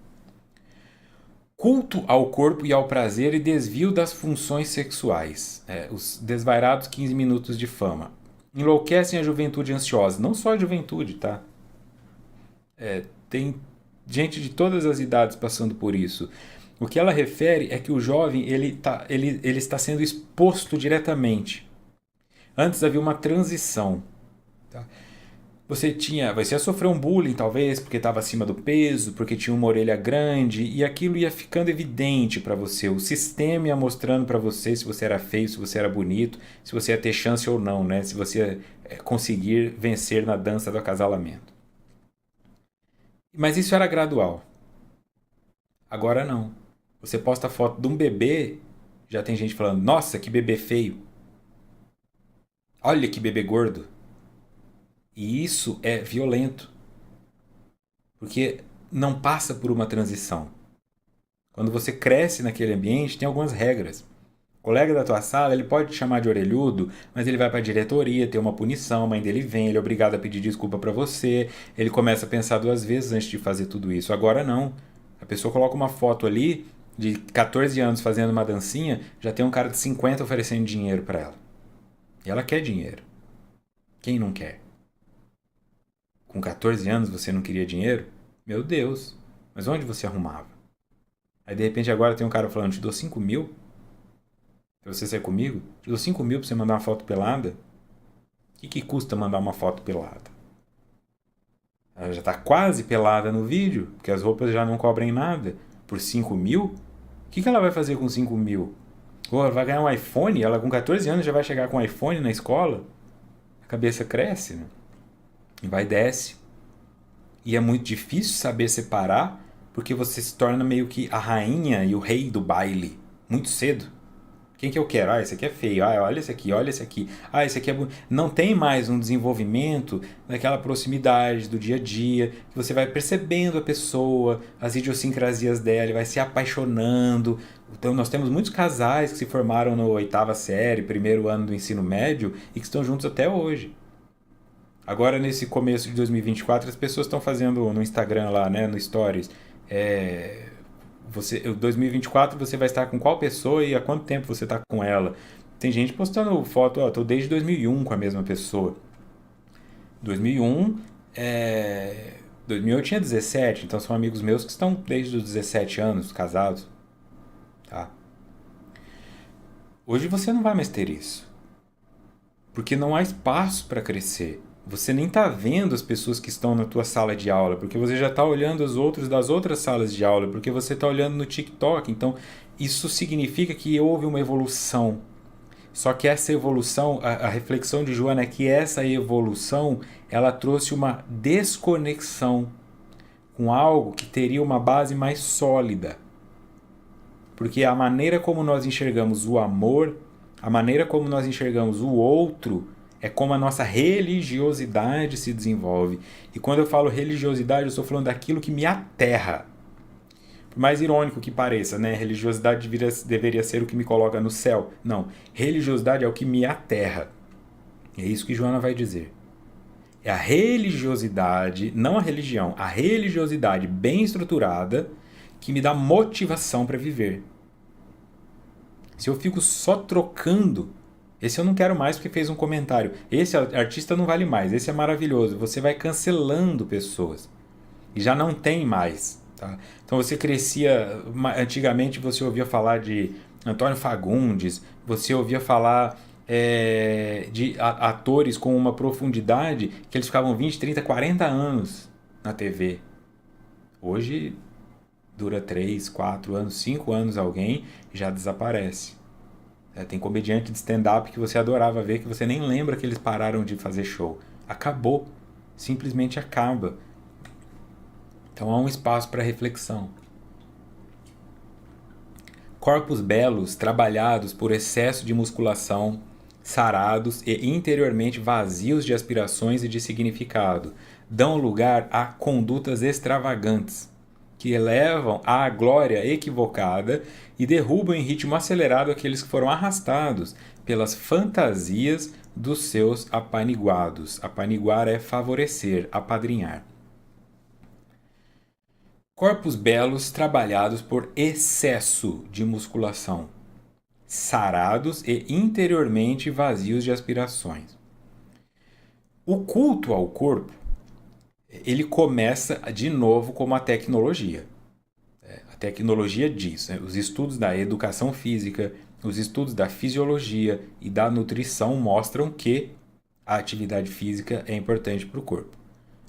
Culto ao corpo e ao prazer e desvio das funções sexuais. Os desvairados 15 minutos de fama. Enlouquecem a juventude ansiosa. Não só a juventude, tá? Tem gente de todas as idades passando por isso. O que ela refere é que o jovem ele está sendo exposto diretamente. Antes havia uma transição. Tá? Você ia sofrer um bullying, talvez, porque estava acima do peso, porque tinha uma orelha grande, e aquilo ia ficando evidente para você. O sistema ia mostrando para você se você era feio, se você era bonito, se você ia ter chance ou não, né? Se você ia conseguir vencer na dança do acasalamento. Mas isso era gradual. Agora não. Você posta foto de um bebê, já tem gente falando, nossa, que bebê feio. Olha que bebê gordo. E isso é violento. Porque não passa por uma transição. Quando você cresce naquele ambiente, tem algumas regras. O colega da tua sala, ele pode te chamar de orelhudo, mas ele vai para a diretoria, tem uma punição, a mãe dele vem, ele é obrigado a pedir desculpa para você, ele começa a pensar 2 vezes antes de fazer tudo isso. Agora não. A pessoa coloca uma foto ali de 14 anos fazendo uma dancinha, já tem um cara de 50 oferecendo dinheiro para ela. E ela quer dinheiro. Quem não quer? Com 14 anos você não queria dinheiro? Meu Deus, mas onde você arrumava? Aí de repente agora tem um cara falando, te dou 5 mil pra você sair comigo? Te dou 5 mil pra você mandar uma foto pelada? O que custa mandar uma foto pelada? Ela já tá quase pelada no vídeo, porque as roupas já não cobrem nada. Por 5 mil? O que ela vai fazer com 5 mil? Ou ela vai ganhar um iPhone? Ela com 14 anos já vai chegar com um iPhone na escola? A cabeça cresce, né? E vai e desce. E é muito difícil saber separar, porque você se torna meio que a rainha e o rei do baile muito cedo. Quem que eu quero? Ah, esse aqui é feio. Ah, olha esse aqui, olha esse aqui. Ah, esse aqui é bonito. Não tem mais um desenvolvimento daquela proximidade do dia a dia, que você vai percebendo a pessoa, as idiosincrasias dela, vai se apaixonando. Então, nós temos muitos casais que se formaram na 8ª série, 1º ano do ensino médio, e que estão juntos até hoje. Agora, nesse começo de 2024, as pessoas estão fazendo no Instagram lá, né, no Stories, 2024 você vai estar com qual pessoa e há quanto tempo você está com ela. Tem gente postando foto, ó, tô desde 2001 com a mesma pessoa. 2001, 2000 eu tinha 17, então são amigos meus que estão desde os 17 anos, casados, tá? Hoje você não vai mais ter isso, porque não há espaço para crescer. Você nem está vendo as pessoas que estão na tua sala de aula, porque você já está olhando os outros das outras salas de aula, porque você está olhando no TikTok. Então, isso significa que houve uma evolução. Só que essa evolução, a reflexão de Joana é que essa evolução, ela trouxe uma desconexão com algo que teria uma base mais sólida. Porque a maneira como nós enxergamos o amor, a maneira como nós enxergamos o outro, é como a nossa religiosidade se desenvolve. E quando eu falo religiosidade, eu estou falando daquilo que me aterra. Por mais irônico que pareça, né? Religiosidade deveria ser o que me coloca no céu. Não, religiosidade é o que me aterra. É isso que Joana vai dizer. É a religiosidade, não a religião, a religiosidade bem estruturada que me dá motivação para viver. Se eu fico só trocando, esse eu não quero mais porque fez um comentário. Esse artista não vale mais, esse é maravilhoso. Você vai cancelando pessoas. E já não tem mais. Tá? Então você crescia, antigamente você ouvia falar de Antônio Fagundes, você ouvia falar de atores com uma profundidade que eles ficavam 20, 30, 40 anos na TV. Hoje dura 3, 4 anos, 5 anos alguém já desaparece. Tem comediante de stand-up que você adorava ver que você nem lembra que eles pararam de fazer show. Acabou. Simplesmente acaba. Então há um espaço para reflexão. Corpos belos, trabalhados por excesso de musculação, sarados e interiormente vazios de aspirações e de significado, dão lugar a condutas extravagantes, que elevam à glória equivocada e derrubam em ritmo acelerado aqueles que foram arrastados pelas fantasias dos seus apaniguados. Apaniguar é favorecer, apadrinhar. Corpos belos trabalhados por excesso de musculação, sarados e interiormente vazios de aspirações. O culto ao corpo, ele começa de novo como a tecnologia. A tecnologia diz, os estudos da educação física, os estudos da fisiologia e da nutrição mostram que a atividade física é importante para o corpo.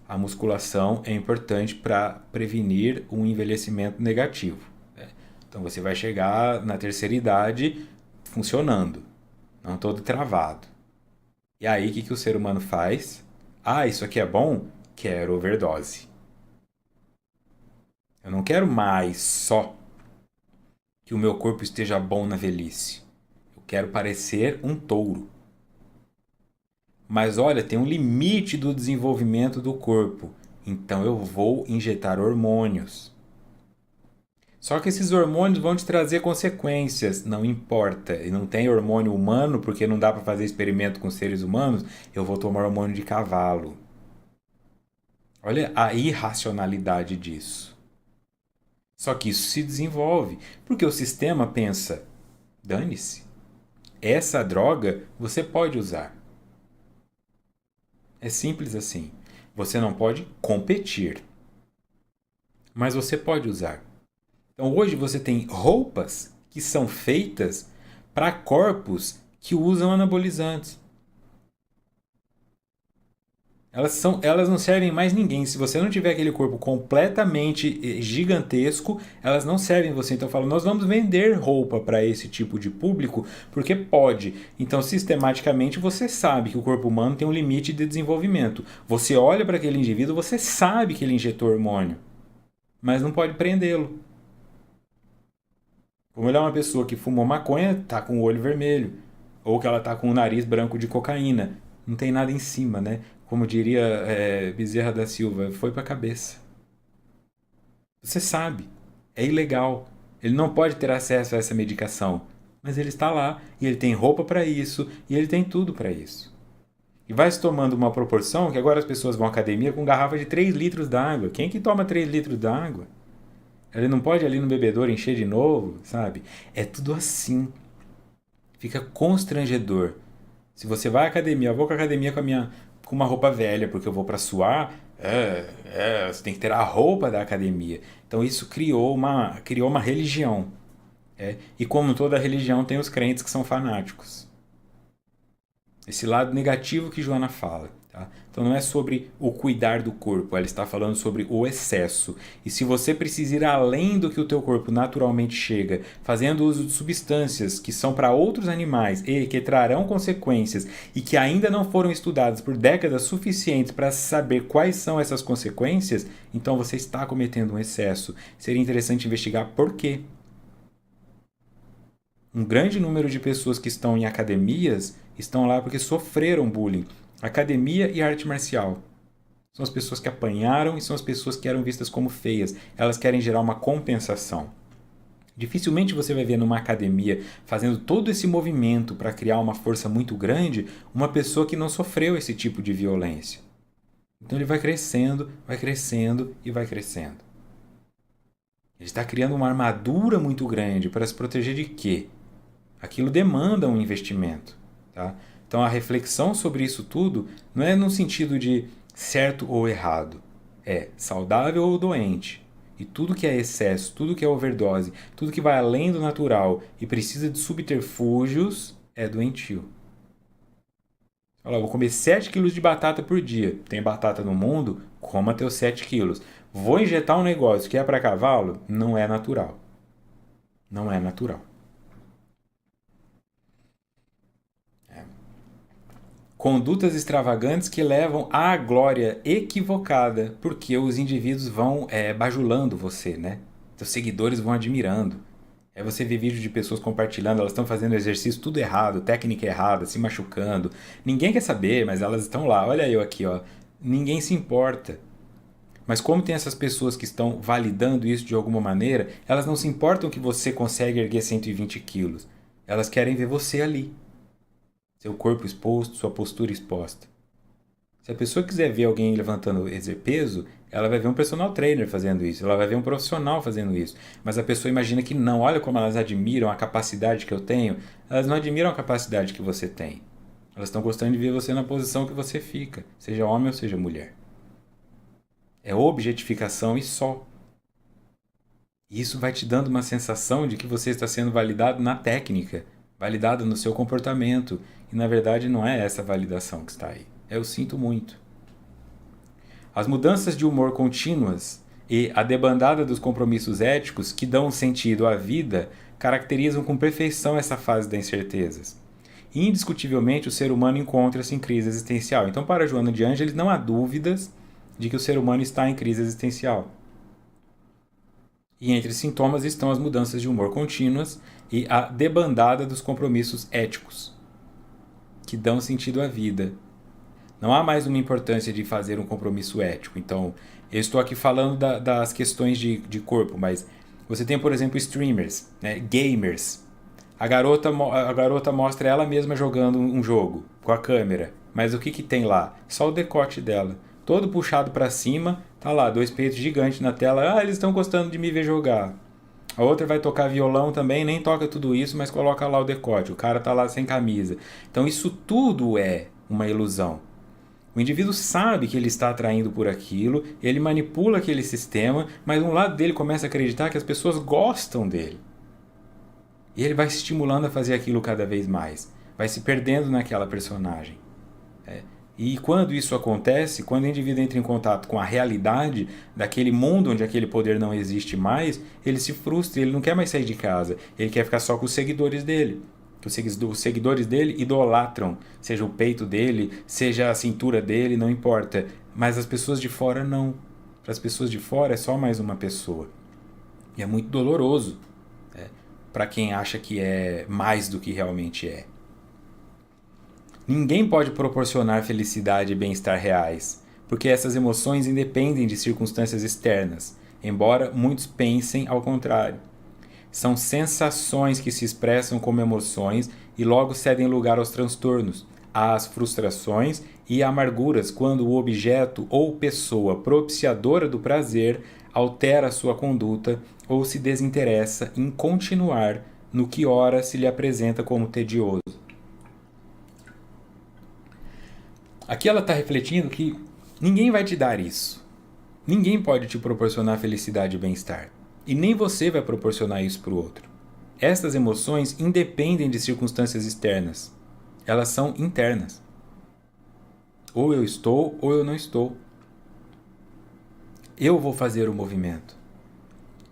A musculação é importante para prevenir um envelhecimento negativo. Então você vai chegar na terceira idade funcionando, não todo travado. E aí o que o ser humano faz? Ah, isso aqui é bom? Quero overdose. Eu não quero mais só que o meu corpo esteja bom na velhice. Eu quero parecer um touro. Mas olha, tem um limite do desenvolvimento do corpo. Então eu vou injetar hormônios. Só que esses hormônios vão te trazer consequências, não importa. E não tem hormônio humano, porque não dá para fazer experimento com seres humanos, eu vou tomar hormônio de cavalo. Olha a irracionalidade disso. Só que isso se desenvolve, porque o sistema pensa, dane-se, essa droga você pode usar. É simples assim. Você não pode competir, mas você pode usar. Então hoje você tem roupas que são feitas para corpos que usam anabolizantes. Elas não servem mais ninguém. Se você não tiver aquele corpo completamente gigantesco, elas não servem você. Então eu falo, nós vamos vender roupa para esse tipo de público porque pode. Então sistematicamente você sabe que o corpo humano tem um limite de desenvolvimento. Você olha para aquele indivíduo, você sabe que ele injetou hormônio, mas não pode prendê-lo. Como olhar uma pessoa que fumou maconha, tá com o olho vermelho, ou que ela tá com o nariz branco de cocaína. Não tem nada em cima, né? Como diria Bezerra da Silva, foi para a cabeça. Você sabe, é ilegal. Ele não pode ter acesso a essa medicação, mas ele está lá e ele tem roupa para isso e ele tem tudo para isso. E vai se tomando uma proporção que agora as pessoas vão à academia com garrafa de 3 litros d'água. Quem que toma 3 litros d'água? Ele não pode ali no bebedouro encher de novo, sabe? É tudo assim. Fica constrangedor. Se você vai à academia, eu vou com a academia com uma roupa velha, porque eu vou para suar, você tem que ter a roupa da academia. Então isso criou uma religião. E como toda religião tem os crentes que são fanáticos. Esse lado negativo que Joana fala. Tá? Então não é sobre o cuidar do corpo, ela está falando sobre o excesso. E se você precisa ir além do que o teu corpo naturalmente chega, fazendo uso de substâncias que são para outros animais e que trarão consequências e que ainda não foram estudadas por décadas suficientes para saber quais são essas consequências, então você está cometendo um excesso. Seria interessante investigar por quê. Um grande número de pessoas que estão em academias estão lá porque sofreram bullying. Academia e arte marcial. São as pessoas que apanharam e são as pessoas que eram vistas como feias. Elas querem gerar uma compensação. Dificilmente você vai ver numa academia fazendo todo esse movimento para criar uma força muito grande uma pessoa que não sofreu esse tipo de violência. Então ele vai crescendo e vai crescendo. Ele está criando uma armadura muito grande para se proteger de quê? Aquilo demanda um investimento. Tá? Então a reflexão sobre isso tudo não é no sentido de certo ou errado. É saudável ou doente. E tudo que é excesso, tudo que é overdose, tudo que vai além do natural e precisa de subterfúgios é doentio. Olha, vou comer 7 quilos de batata por dia. Tem batata no mundo? Coma teus 7 quilos. Vou injetar um negócio que é para cavalo? Não é natural. Não é natural. Condutas extravagantes que levam à glória equivocada, porque os indivíduos vão bajulando você, né? Seus seguidores vão admirando. Aí você vê vídeo de pessoas compartilhando, elas estão fazendo exercício tudo errado, técnica errada, se machucando. Ninguém quer saber, mas elas estão lá. Olha eu aqui, ó. Ninguém se importa. Mas como tem essas pessoas que estão validando isso de alguma maneira, elas não se importam que você consegue erguer 120 quilos. Elas querem ver você ali. Seu corpo exposto, sua postura exposta. Se a pessoa quiser ver alguém levantando peso, ela vai ver um personal trainer fazendo isso, ela vai ver um profissional fazendo isso. Mas a pessoa imagina que não, olha como elas admiram a capacidade que eu tenho. Elas não admiram a capacidade que você tem. Elas estão gostando de ver você na posição que você fica, seja homem ou seja mulher. É objetificação e só. E isso vai te dando uma sensação de que você está sendo validado na técnica, validado no seu comportamento. E na verdade não é essa validação que está aí. Eu sinto muito. As mudanças de humor contínuas e a debandada dos compromissos éticos que dão sentido à vida caracterizam com perfeição essa fase das incertezas. Indiscutivelmente, o ser humano encontra-se em crise existencial. Então, para Joana de Ângeles, não há dúvidas de que o ser humano está em crise existencial. E entre sintomas estão as mudanças de humor contínuas e a debandada dos compromissos éticos, que dão sentido à vida. Não há mais uma importância de fazer um compromisso ético. Então, eu estou aqui falando das questões de corpo, mas você tem, por exemplo, streamers, né, gamers. A garota mostra ela mesma jogando um jogo com a câmera. Mas o que tem lá? Só o decote dela. Todo puxado para cima, tá lá, 2 peitos gigantes na tela. Ah, eles estão gostando de me ver jogar. A outra vai tocar violão também, nem toca tudo isso, mas coloca lá o decote. O cara tá lá sem camisa. Então isso tudo é uma ilusão. O indivíduo sabe que ele está atraindo por aquilo, ele manipula aquele sistema, mas um lado dele começa a acreditar que as pessoas gostam dele. E ele vai se estimulando a fazer aquilo cada vez mais. Vai se perdendo naquela personagem. E quando isso acontece, quando o indivíduo entra em contato com a realidade daquele mundo onde aquele poder não existe mais, ele se frustra, ele não quer mais sair de casa, ele quer ficar só com os seguidores dele. Os seguidores dele idolatram, seja o peito dele, seja a cintura dele, não importa. Mas as pessoas de fora não. Para as pessoas de fora é só mais uma pessoa. E é muito doloroso, para quem acha que é mais do que realmente é. Ninguém pode proporcionar felicidade e bem-estar reais, porque essas emoções independem de circunstâncias externas, embora muitos pensem ao contrário. São sensações que se expressam como emoções e logo cedem lugar aos transtornos, às frustrações e amarguras quando o objeto ou pessoa propiciadora do prazer altera sua conduta ou se desinteressa em continuar no que ora se lhe apresenta como tedioso. Aqui ela está refletindo que ninguém vai te dar isso. Ninguém pode te proporcionar felicidade e bem-estar. E nem você vai proporcionar isso para o outro. Estas emoções independem de circunstâncias externas. Elas são internas. Ou eu estou ou eu não estou. Eu vou fazer o movimento.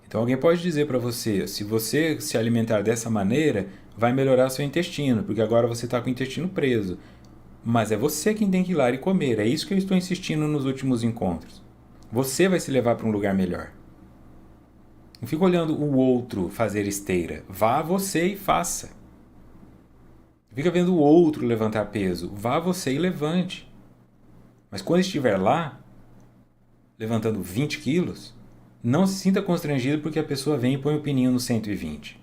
Então alguém pode dizer para você, se você se alimentar dessa maneira, vai melhorar seu intestino, porque agora você está com o intestino preso. Mas é você quem tem que ir lá e comer. É isso que eu estou insistindo nos últimos encontros. Você vai se levar para um lugar melhor. Não fica olhando o outro fazer esteira. Vá você e faça. Não fica vendo o outro levantar peso. Vá você e levante. Mas quando estiver lá, levantando 20 quilos, não se sinta constrangido porque a pessoa vem e põe o pininho no 120.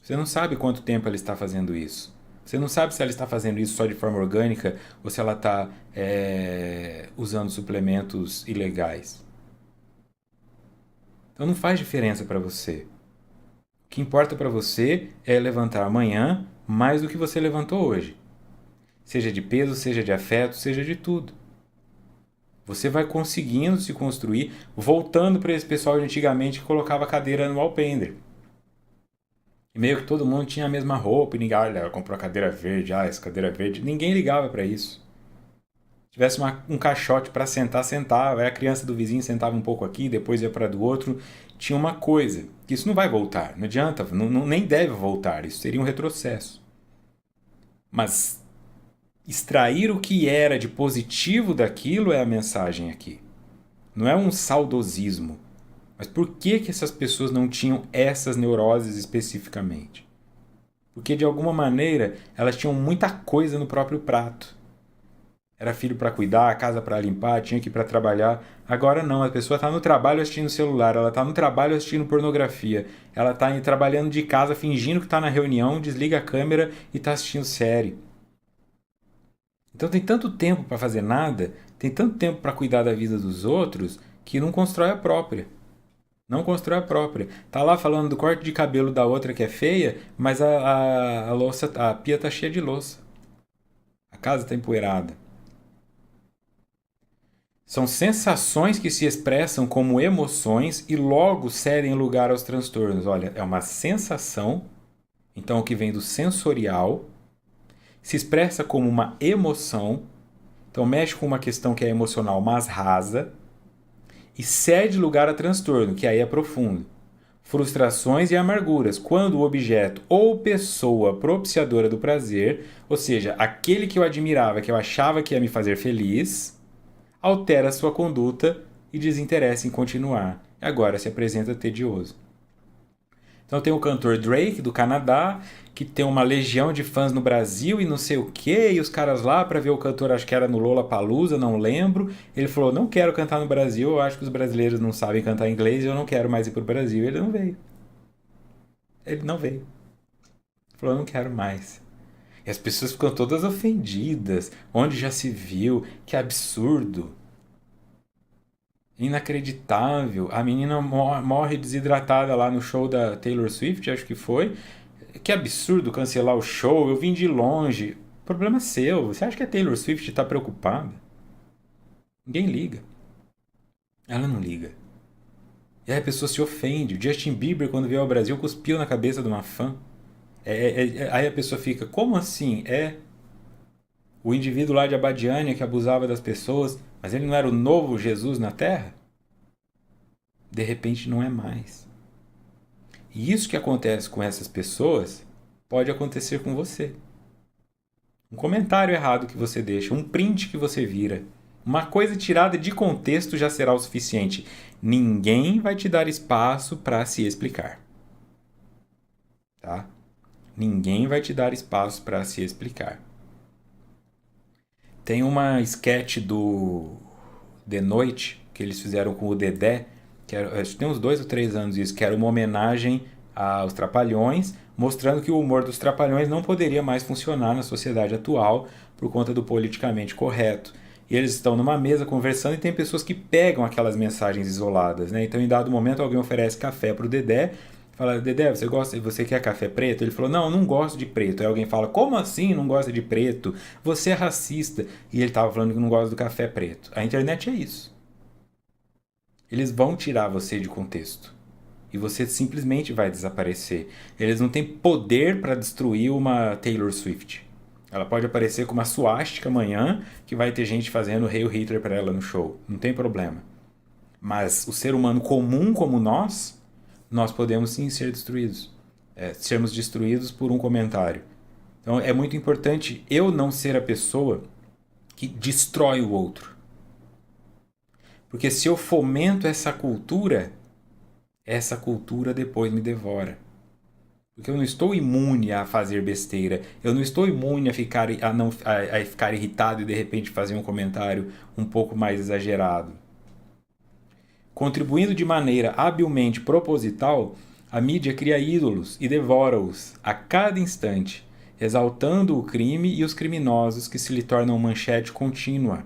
Você não sabe quanto tempo ela está fazendo isso. Você não sabe se ela está fazendo isso só de forma orgânica ou se ela está usando suplementos ilegais. Então não faz diferença para você. O que importa para você é levantar amanhã mais do que você levantou hoje. Seja de peso, seja de afeto, seja de tudo. Você vai conseguindo se construir, voltando para esse pessoal de antigamente que colocava a cadeira no alpendre. E meio que todo mundo tinha a mesma roupa, e ninguém, olha, comprou a cadeira verde, essa cadeira verde. Ninguém ligava para isso. Se tivesse um caixote para sentar, sentava. Aí a criança do vizinho sentava um pouco aqui, depois ia para do outro. Tinha uma coisa, que isso não vai voltar, não adianta, nem deve voltar, isso seria um retrocesso. Mas extrair o que era de positivo daquilo é a mensagem aqui. Não é um saudosismo. Mas por que essas pessoas não tinham essas neuroses especificamente? Porque de alguma maneira elas tinham muita coisa no próprio prato. Era filho para cuidar, casa para limpar, tinha que ir para trabalhar. Agora não, a pessoa está no trabalho assistindo celular, ela está no trabalho assistindo pornografia, ela está trabalhando de casa fingindo que está na reunião, desliga a câmera e está assistindo série. Então tem tanto tempo para fazer nada, tem tanto tempo para cuidar da vida dos outros, que não constrói a própria. Não constrói a própria. Tá lá falando do corte de cabelo da outra que é feia, mas a louça, a pia tá cheia de louça. A casa tá empoeirada. São sensações que se expressam como emoções e logo cedem lugar aos transtornos. Olha, é uma sensação, então o que vem do sensorial, se expressa como uma emoção, então mexe com uma questão que é emocional, mas rasa, e cede lugar a transtorno, que aí é profundo. Frustrações e amarguras, quando o objeto ou pessoa propiciadora do prazer, ou seja, aquele que eu admirava, que eu achava que ia me fazer feliz, altera sua conduta e desinteressa em continuar. Agora se apresenta tedioso. Então tem o cantor Drake, do Canadá, que tem uma legião de fãs no Brasil e não sei o que, e os caras lá para ver o cantor, acho que era no Lollapalooza, não lembro. Ele falou, não quero cantar no Brasil, eu acho que os brasileiros não sabem cantar inglês e eu não quero mais ir pro Brasil. Ele não veio. Ele não veio. Ele falou, eu não quero mais. E as pessoas ficam todas ofendidas. Onde já se viu? Que absurdo. Inacreditável. A menina morre desidratada lá no show da Taylor Swift, acho que foi. Que absurdo cancelar o show. Eu vim de longe. Problema seu. Você acha que a Taylor Swift está preocupada? Ninguém liga. Ela não liga. E aí a pessoa se ofende. O Justin Bieber, quando veio ao Brasil, cuspiu na cabeça de uma fã. Aí a pessoa fica, como assim? O indivíduo lá de Abadiânia que abusava das pessoas, mas ele não era o novo Jesus na Terra? De repente não é mais. E isso que acontece com essas pessoas pode acontecer com você. Um comentário errado que você deixa, um print que você vira, uma coisa tirada de contexto já será o suficiente. Ninguém vai te dar espaço para se explicar. Tá? Ninguém vai te dar espaço para se explicar. Tem uma sketch do De Noite que eles fizeram com o Dedé, que era, acho que tem uns 2 ou 3 anos isso, que era uma homenagem aos Trapalhões, mostrando que o humor dos Trapalhões não poderia mais funcionar na sociedade atual por conta do politicamente correto. E eles estão numa mesa conversando e tem pessoas que pegam aquelas mensagens isoladas, né? Então, em dado momento, alguém oferece café para o Dedé Fala, Dedé, você quer café preto? Ele falou, não, eu não gosto de preto. Aí alguém fala, como assim não gosta de preto? Você é racista. E ele tava falando que não gosta do café preto. A internet é isso. Eles vão tirar você de contexto. E você simplesmente vai desaparecer. Eles não têm poder para destruir uma Taylor Swift. Ela pode aparecer com uma suástica amanhã que vai ter gente fazendo Hail Hitler para ela no show. Não tem problema. Mas o ser humano comum como nós podemos sim ser destruídos. Sermos destruídos por um comentário. Então é muito importante eu não ser a pessoa que destrói o outro. Porque se eu fomento essa cultura depois me devora. Porque eu não estou imune a fazer besteira. Eu não estou imune a ficar irritado e de repente fazer um comentário um pouco mais exagerado. Contribuindo de maneira habilmente proposital, a mídia cria ídolos e devora-os a cada instante, exaltando o crime e os criminosos que se lhe tornam manchete contínua.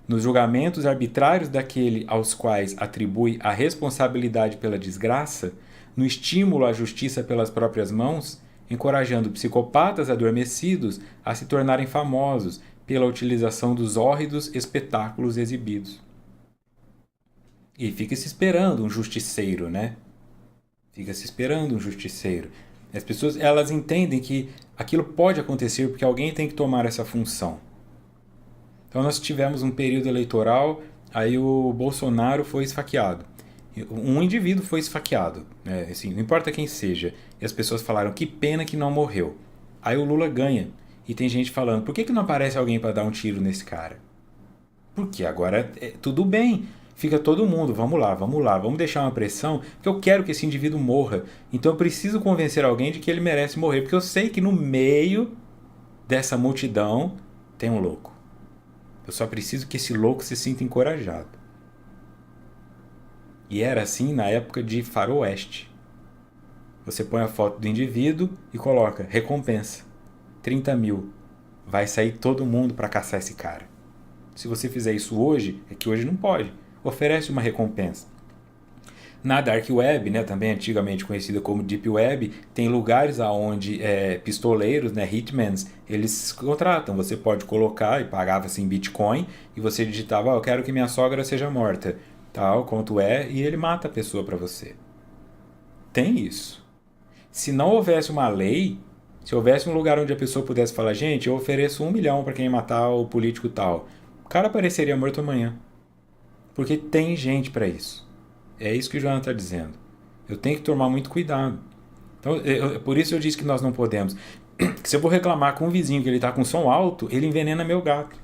Nos julgamentos arbitrários daquele aos quais atribui a responsabilidade pela desgraça, no estímulo à justiça pelas próprias mãos, encorajando psicopatas adormecidos a se tornarem famosos pela utilização dos hórridos espetáculos exibidos. E fica se esperando um justiceiro, né? Fica se esperando um justiceiro. As pessoas, elas entendem que aquilo pode acontecer porque alguém tem que tomar essa função. Então nós tivemos um período eleitoral, aí o Bolsonaro foi esfaqueado. Um indivíduo foi esfaqueado, né? Assim, não importa quem seja. E as pessoas falaram, que pena que não morreu. Aí o Lula ganha. E tem gente falando, por que não aparece alguém para dar um tiro nesse cara? Porque agora tudo bem. Fica todo mundo, vamos lá, vamos deixar uma pressão, porque eu quero que esse indivíduo morra. Então eu preciso convencer alguém de que ele merece morrer, porque eu sei que no meio dessa multidão tem um louco. Eu só preciso que esse louco se sinta encorajado. E era assim na época de faroeste. Você põe a foto do indivíduo e coloca recompensa, 30 mil. Vai sair todo mundo para caçar esse cara. Se você fizer isso hoje, é que hoje não pode. Oferece uma recompensa. Na Dark Web, né, também antigamente conhecida como Deep Web, tem lugares onde pistoleiros, né, hitmans, eles contratam. Você pode colocar e pagava assim Bitcoin e você digitava, eu quero que minha sogra seja morta, tal, quanto é, e ele mata a pessoa para você. Tem isso. Se não houvesse uma lei, se houvesse um lugar onde a pessoa pudesse falar, gente, eu ofereço 1 milhão para quem matar o político tal, o cara apareceria morto amanhã. Porque tem gente para isso. É isso que o Joana está dizendo. Eu tenho que tomar muito cuidado. Então, por isso eu disse que nós não podemos. Se eu vou reclamar com um vizinho que ele está com som alto, ele envenena meu gato.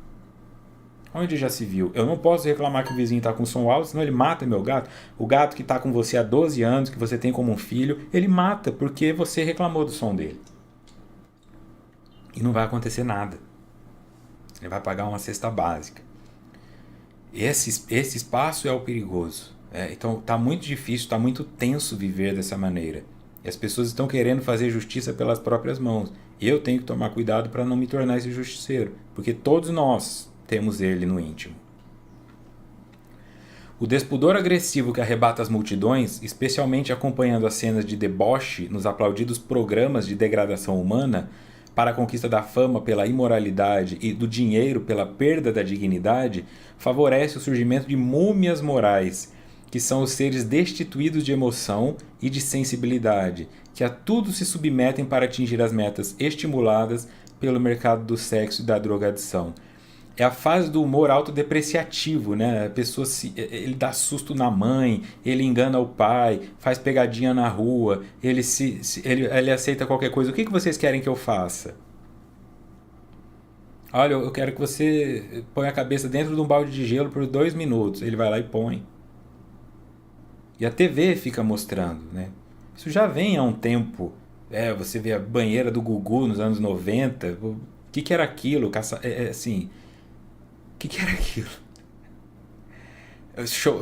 Onde já se viu? Eu não posso reclamar que o vizinho está com som alto, senão ele mata meu gato. O gato que está com você há 12 anos, que você tem como um filho, ele mata porque você reclamou do som dele. E não vai acontecer nada. Ele vai pagar uma cesta básica. Esse espaço é o perigoso. Então está muito difícil, está muito tenso viver dessa maneira. E as pessoas estão querendo fazer justiça pelas próprias mãos. E eu tenho que tomar cuidado para não me tornar esse justiceiro, porque todos nós temos ele no íntimo. O despudor agressivo que arrebata as multidões, especialmente acompanhando as cenas de deboche nos aplaudidos programas de degradação humana, para a conquista da fama pela imoralidade e do dinheiro pela perda da dignidade, favorece o surgimento de múmias morais, que são os seres destituídos de emoção e de sensibilidade, que a tudo se submetem para atingir as metas estimuladas pelo mercado do sexo e da drogadição. É a fase do humor autodepreciativo, né? A pessoa ele dá susto na mãe, ele engana o pai, faz pegadinha na rua, ele aceita qualquer coisa. O que vocês querem que eu faça? Olha, eu quero que você ponha a cabeça dentro de um balde de gelo por 2 minutos. Ele vai lá e põe. E a TV fica mostrando, né? Isso já vem há um tempo. Você vê a banheira do Gugu nos anos 90. O que era aquilo? Assim... O que era aquilo?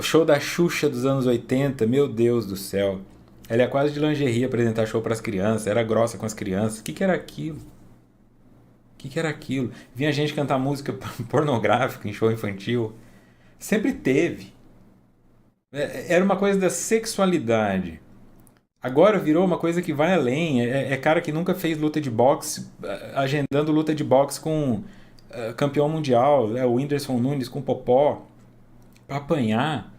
Show da Xuxa dos anos 80, meu Deus do céu. Ela é quase de lingerie apresentar show para as crianças, era grossa com as crianças. O que era aquilo? O que era aquilo? Vinha gente cantar música pornográfica em show infantil. Sempre teve. Era uma coisa da sexualidade. Agora virou uma coisa que vai além. É cara que nunca fez luta de boxe, agendando luta de boxe com campeão mundial, o Whindersson Nunes com Popó, pra apanhar.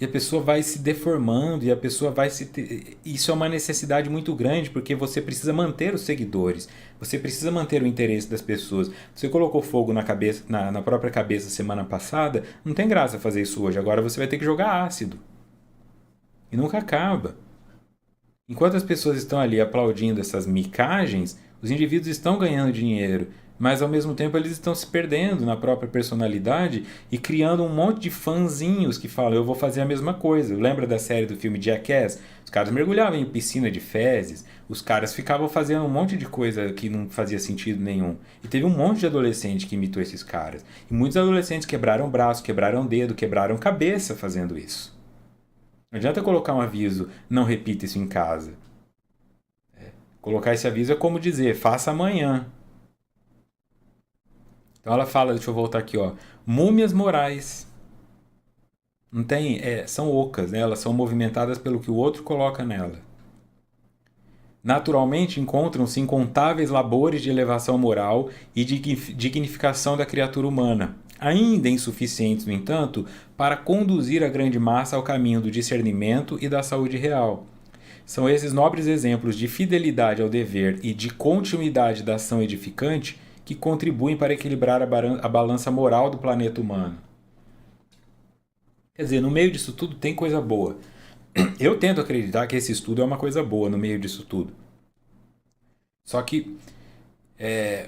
E a pessoa vai se deformando e a pessoa vai se. Isso é uma necessidade muito grande porque você precisa manter os seguidores, você precisa manter o interesse das pessoas. Você colocou fogo na cabeça, na própria cabeça semana passada, não tem graça fazer isso hoje. Agora você vai ter que jogar ácido. E nunca acaba. Enquanto as pessoas estão ali aplaudindo essas micagens, os indivíduos estão ganhando dinheiro, mas ao mesmo tempo eles estão se perdendo na própria personalidade e criando um monte de fãzinhos que falam: eu vou fazer a mesma coisa. Lembra da série do filme Jackass? Os caras mergulhavam em piscina de fezes, os caras ficavam fazendo um monte de coisa que não fazia sentido nenhum. E teve um monte de adolescente que imitou esses caras. E muitos adolescentes quebraram braço, quebraram dedo, quebraram cabeça fazendo isso. Não adianta colocar um aviso: não repita isso em casa. Colocar esse aviso é como dizer: faça amanhã. Então ela fala, deixa eu voltar aqui, ó. Múmias morais. Não tem, são ocas, né? Elas são movimentadas pelo que o outro coloca nela. Naturalmente encontram-se incontáveis labores de elevação moral e de dignificação da criatura humana, ainda insuficientes, no entanto, para conduzir a grande massa ao caminho do discernimento e da saúde real. São esses nobres exemplos de fidelidade ao dever e de continuidade da ação edificante que contribuem para equilibrar a balança moral do planeta humano. Quer dizer, no meio disso tudo tem coisa boa. Eu tento acreditar que esse estudo é uma coisa boa no meio disso tudo. Só que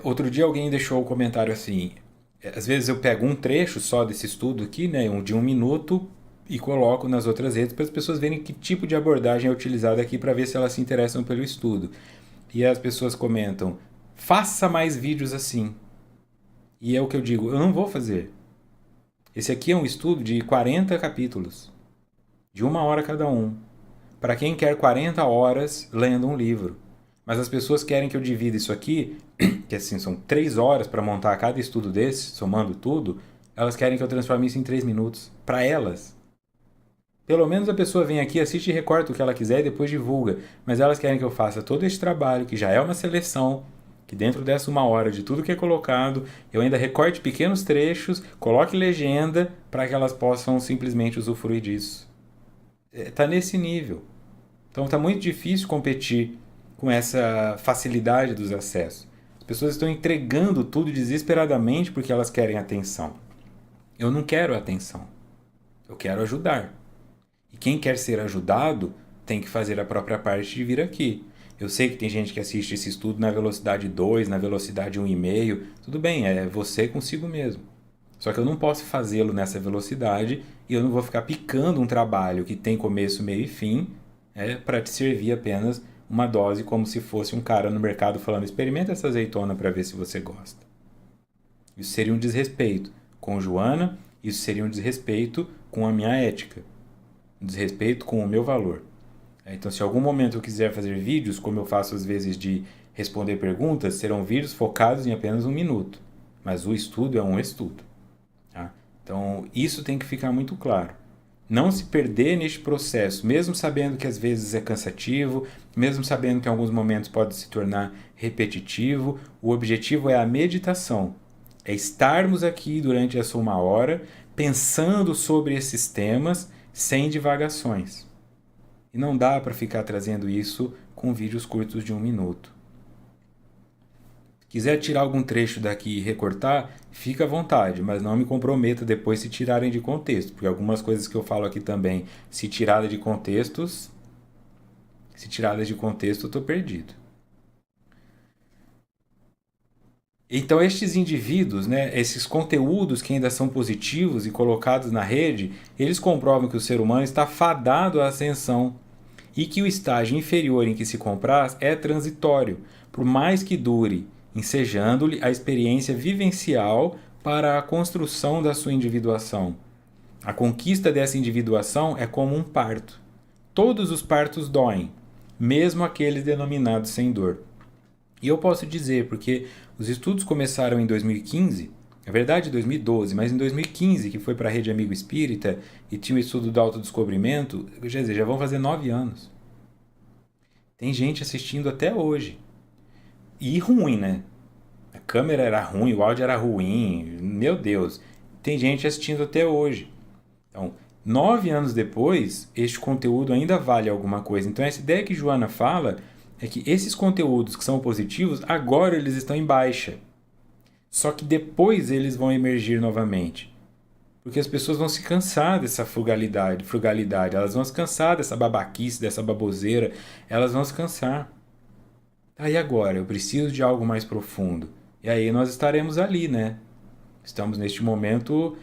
outro dia alguém deixou o comentário assim: às vezes eu pego um trecho só desse estudo aqui, né, de 1 minuto, e coloco nas outras redes para as pessoas verem que tipo de abordagem é utilizada aqui para ver se elas se interessam pelo estudo. E as pessoas comentam: faça mais vídeos assim. E é o que eu digo: eu não vou fazer. Esse aqui é um estudo de 40 capítulos, de 1 hora cada um, para quem quer 40 horas lendo um livro. Mas as pessoas querem que eu divida isso aqui, que assim são 3 horas para montar cada estudo desse, somando tudo, elas querem que eu transforme isso em 3 minutos. Para elas. Pelo menos a pessoa vem aqui, assiste e recorta o que ela quiser e depois divulga. Mas elas querem que eu faça todo esse trabalho, que já é uma seleção, que dentro dessa 1 hora de tudo que é colocado, eu ainda recorte pequenos trechos, coloque legenda para que elas possam simplesmente usufruir disso. Tá nesse nível. Então tá muito difícil competir com essa facilidade dos acessos. As pessoas estão entregando tudo desesperadamente porque elas querem atenção. Eu não quero atenção. Eu quero ajudar. E quem quer ser ajudado tem que fazer a própria parte de vir aqui. Eu sei que tem gente que assiste esse estudo na velocidade 2, na velocidade 1,5. Tudo bem, é você consigo mesmo. Só que eu não posso fazê-lo nessa velocidade e eu não vou ficar picando um trabalho que tem começo, meio e fim para te servir apenas uma dose como se fosse um cara no mercado falando: experimenta essa azeitona para ver se você gosta. Isso seria um desrespeito com Joana, isso seria um desrespeito com a minha ética, um desrespeito com o meu valor. Então, se em algum momento eu quiser fazer vídeos, como eu faço às vezes de responder perguntas, serão vídeos focados em apenas 1 minuto. Mas o estudo é um estudo. Tá? Então, isso tem que ficar muito claro. Não se perder neste processo, mesmo sabendo que às vezes é cansativo, mesmo sabendo que em alguns momentos pode se tornar repetitivo, o objetivo é a meditação. É estarmos aqui durante essa 1 hora, pensando sobre esses temas, sem divagações. E não dá para ficar trazendo isso com vídeos curtos de 1 minuto. Se quiser tirar algum trecho daqui e recortar, fica à vontade, mas não me comprometa depois se tirarem de contexto, porque algumas coisas que eu falo aqui também, se tiradas de contextos, eu estou perdido. Então estes indivíduos, né, esses conteúdos que ainda são positivos e colocados na rede, eles comprovam que o ser humano está fadado à ascensão e que o estágio inferior em que se compraz é transitório, por mais que dure, ensejando-lhe a experiência vivencial para a construção da sua individuação. A conquista dessa individuação é como um parto. Todos os partos doem, mesmo aqueles denominados sem dor. E eu posso dizer, porque os estudos começaram em 2015, na verdade 2012, mas em 2015, que foi para a Rede Amigo Espírita e tinha o estudo do autodescobrimento, quer dizer, já vão fazer 9 anos. Tem gente assistindo até hoje. E ruim, né? A câmera era ruim, o áudio era ruim. Meu Deus. Tem gente assistindo até hoje. Então, 9 anos depois, este conteúdo ainda vale alguma coisa. Então, essa ideia que Joana fala é que esses conteúdos que são positivos, agora eles estão em baixa. Só que depois eles vão emergir novamente. Porque as pessoas vão se cansar dessa frugalidade, elas vão se cansar dessa babaquice, dessa baboseira, elas vão se cansar. Aí agora, eu preciso de algo mais profundo. E aí nós estaremos ali, né? Estamos neste momento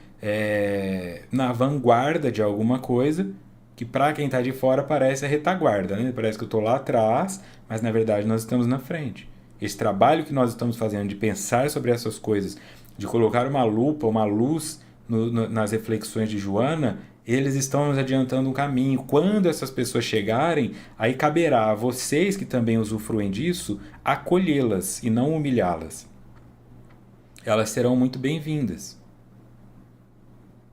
na vanguarda de alguma coisa que para quem está de fora parece a retaguarda, né? Parece que eu estou lá atrás, mas na verdade nós estamos na frente. Esse trabalho que nós estamos fazendo de pensar sobre essas coisas, de colocar uma lupa, uma luz nas reflexões de Joana, eles estão nos adiantando um caminho. Quando essas pessoas chegarem, aí caberá a vocês que também usufruem disso acolhê-las e não humilhá-las. Elas serão muito bem-vindas.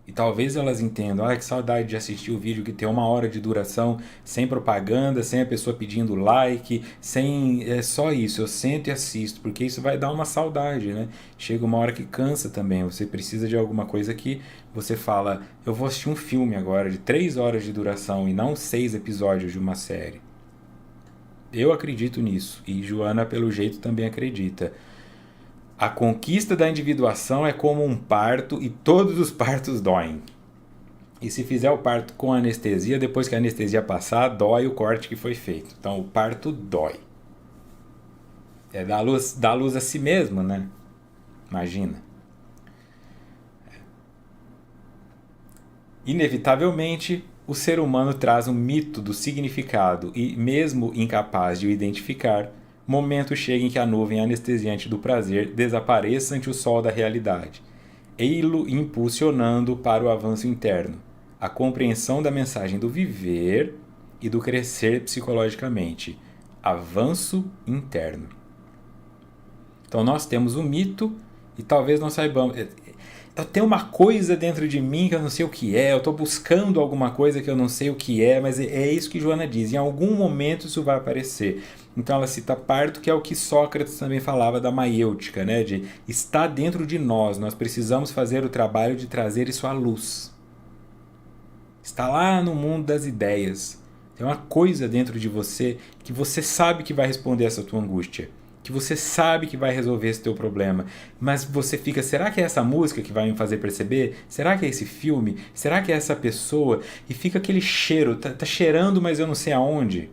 E talvez elas entendam, que saudade de assistir o vídeo que tem 1 hora de duração, sem propaganda, sem a pessoa pedindo like, sem só isso, eu sento e assisto, porque isso vai dar uma saudade, né? Chega uma hora que cansa também, você precisa de alguma coisa que você fala, eu vou assistir um filme agora de 3 horas de duração e não 6 episódios de uma série. Eu acredito nisso, e Joana, pelo jeito, também acredita. A conquista da individuação é como um parto e todos os partos doem. E se fizer o parto com anestesia, depois que a anestesia passar, dói o corte que foi feito. Então o parto dói. É dar luz a si mesmo, né? Imagina. Inevitavelmente, o ser humano traz um mito do significado e, mesmo incapaz de o identificar, momento chega em que a nuvem anestesiante do prazer desapareça ante o sol da realidade, ei-lo impulsionando para o avanço interno, a compreensão da mensagem do viver e do crescer psicologicamente. Avanço interno. Então nós temos um mito e talvez não saibamos. Tem uma coisa dentro de mim que eu não sei o que é, eu estou buscando alguma coisa que eu não sei o que é, mas é isso que Joana diz, em algum momento isso vai aparecer. Então ela cita parto, que é o que Sócrates também falava da maiêutica, né? De estar dentro de nós precisamos fazer o trabalho de trazer isso à luz. Está lá no mundo das ideias. Tem uma coisa dentro de você que você sabe que vai responder essa tua angústia. Que você sabe que vai resolver esse teu problema, mas você fica, será que é essa música que vai me fazer perceber? Será que é esse filme? Será que é essa pessoa? E fica aquele cheiro, tá cheirando, mas eu não sei aonde.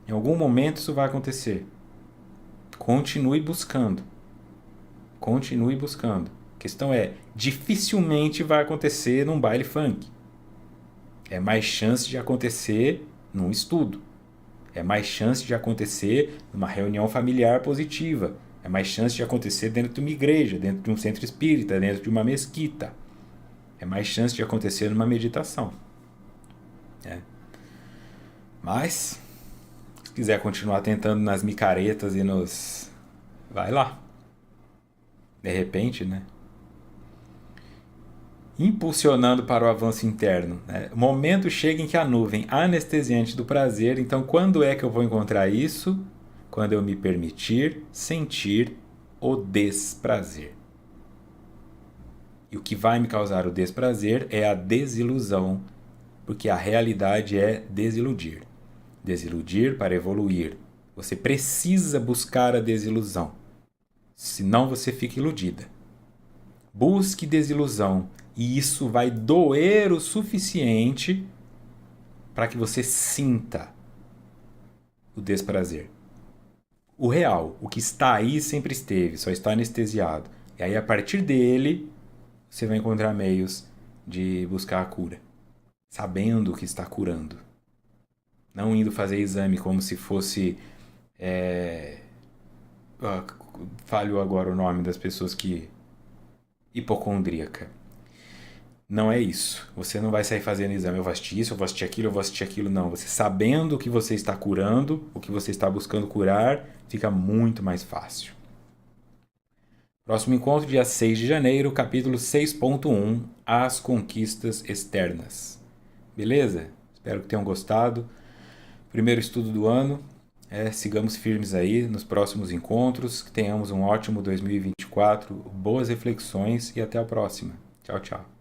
Em algum momento isso vai acontecer. Continue buscando. Continue buscando. A questão é, dificilmente vai acontecer num baile funk. É mais chance de acontecer num estudo. É mais chance de acontecer numa reunião familiar positiva. É mais chance de acontecer dentro de uma igreja, dentro de um centro espírita, dentro de uma mesquita. É mais chance de acontecer numa meditação. Mas, se quiser continuar tentando nas micaretas e nos... vai lá. De repente, né? Impulsionando para o avanço interno. O momento chega em que a nuvem anestesiante do prazer, então quando é que eu vou encontrar isso? Quando eu me permitir sentir o desprazer. E o que vai me causar o desprazer é a desilusão, porque a realidade é desiludir. Desiludir para evoluir. Você precisa buscar a desilusão, senão você fica iludida. Busque desilusão. E isso vai doer o suficiente para que você sinta o desprazer. O real, o que está aí sempre esteve, só está anestesiado. E aí a partir dele, você vai encontrar meios de buscar a cura. Sabendo o que está curando. Não indo fazer exame como se fosse... falho agora o nome das pessoas que... hipocondríaca. Não é isso. Você não vai sair fazendo exame. Eu vou assistir isso, eu vou assistir aquilo, eu vou assistir aquilo. Não. Você sabendo o que você está curando, o que você está buscando curar, fica muito mais fácil. Próximo encontro, dia 6 de janeiro, capítulo 6.1, As Conquistas Externas. Beleza? Espero que tenham gostado. Primeiro estudo do ano. Sigamos firmes aí nos próximos encontros, que tenhamos um ótimo 2024, boas reflexões e até a próxima. Tchau, tchau.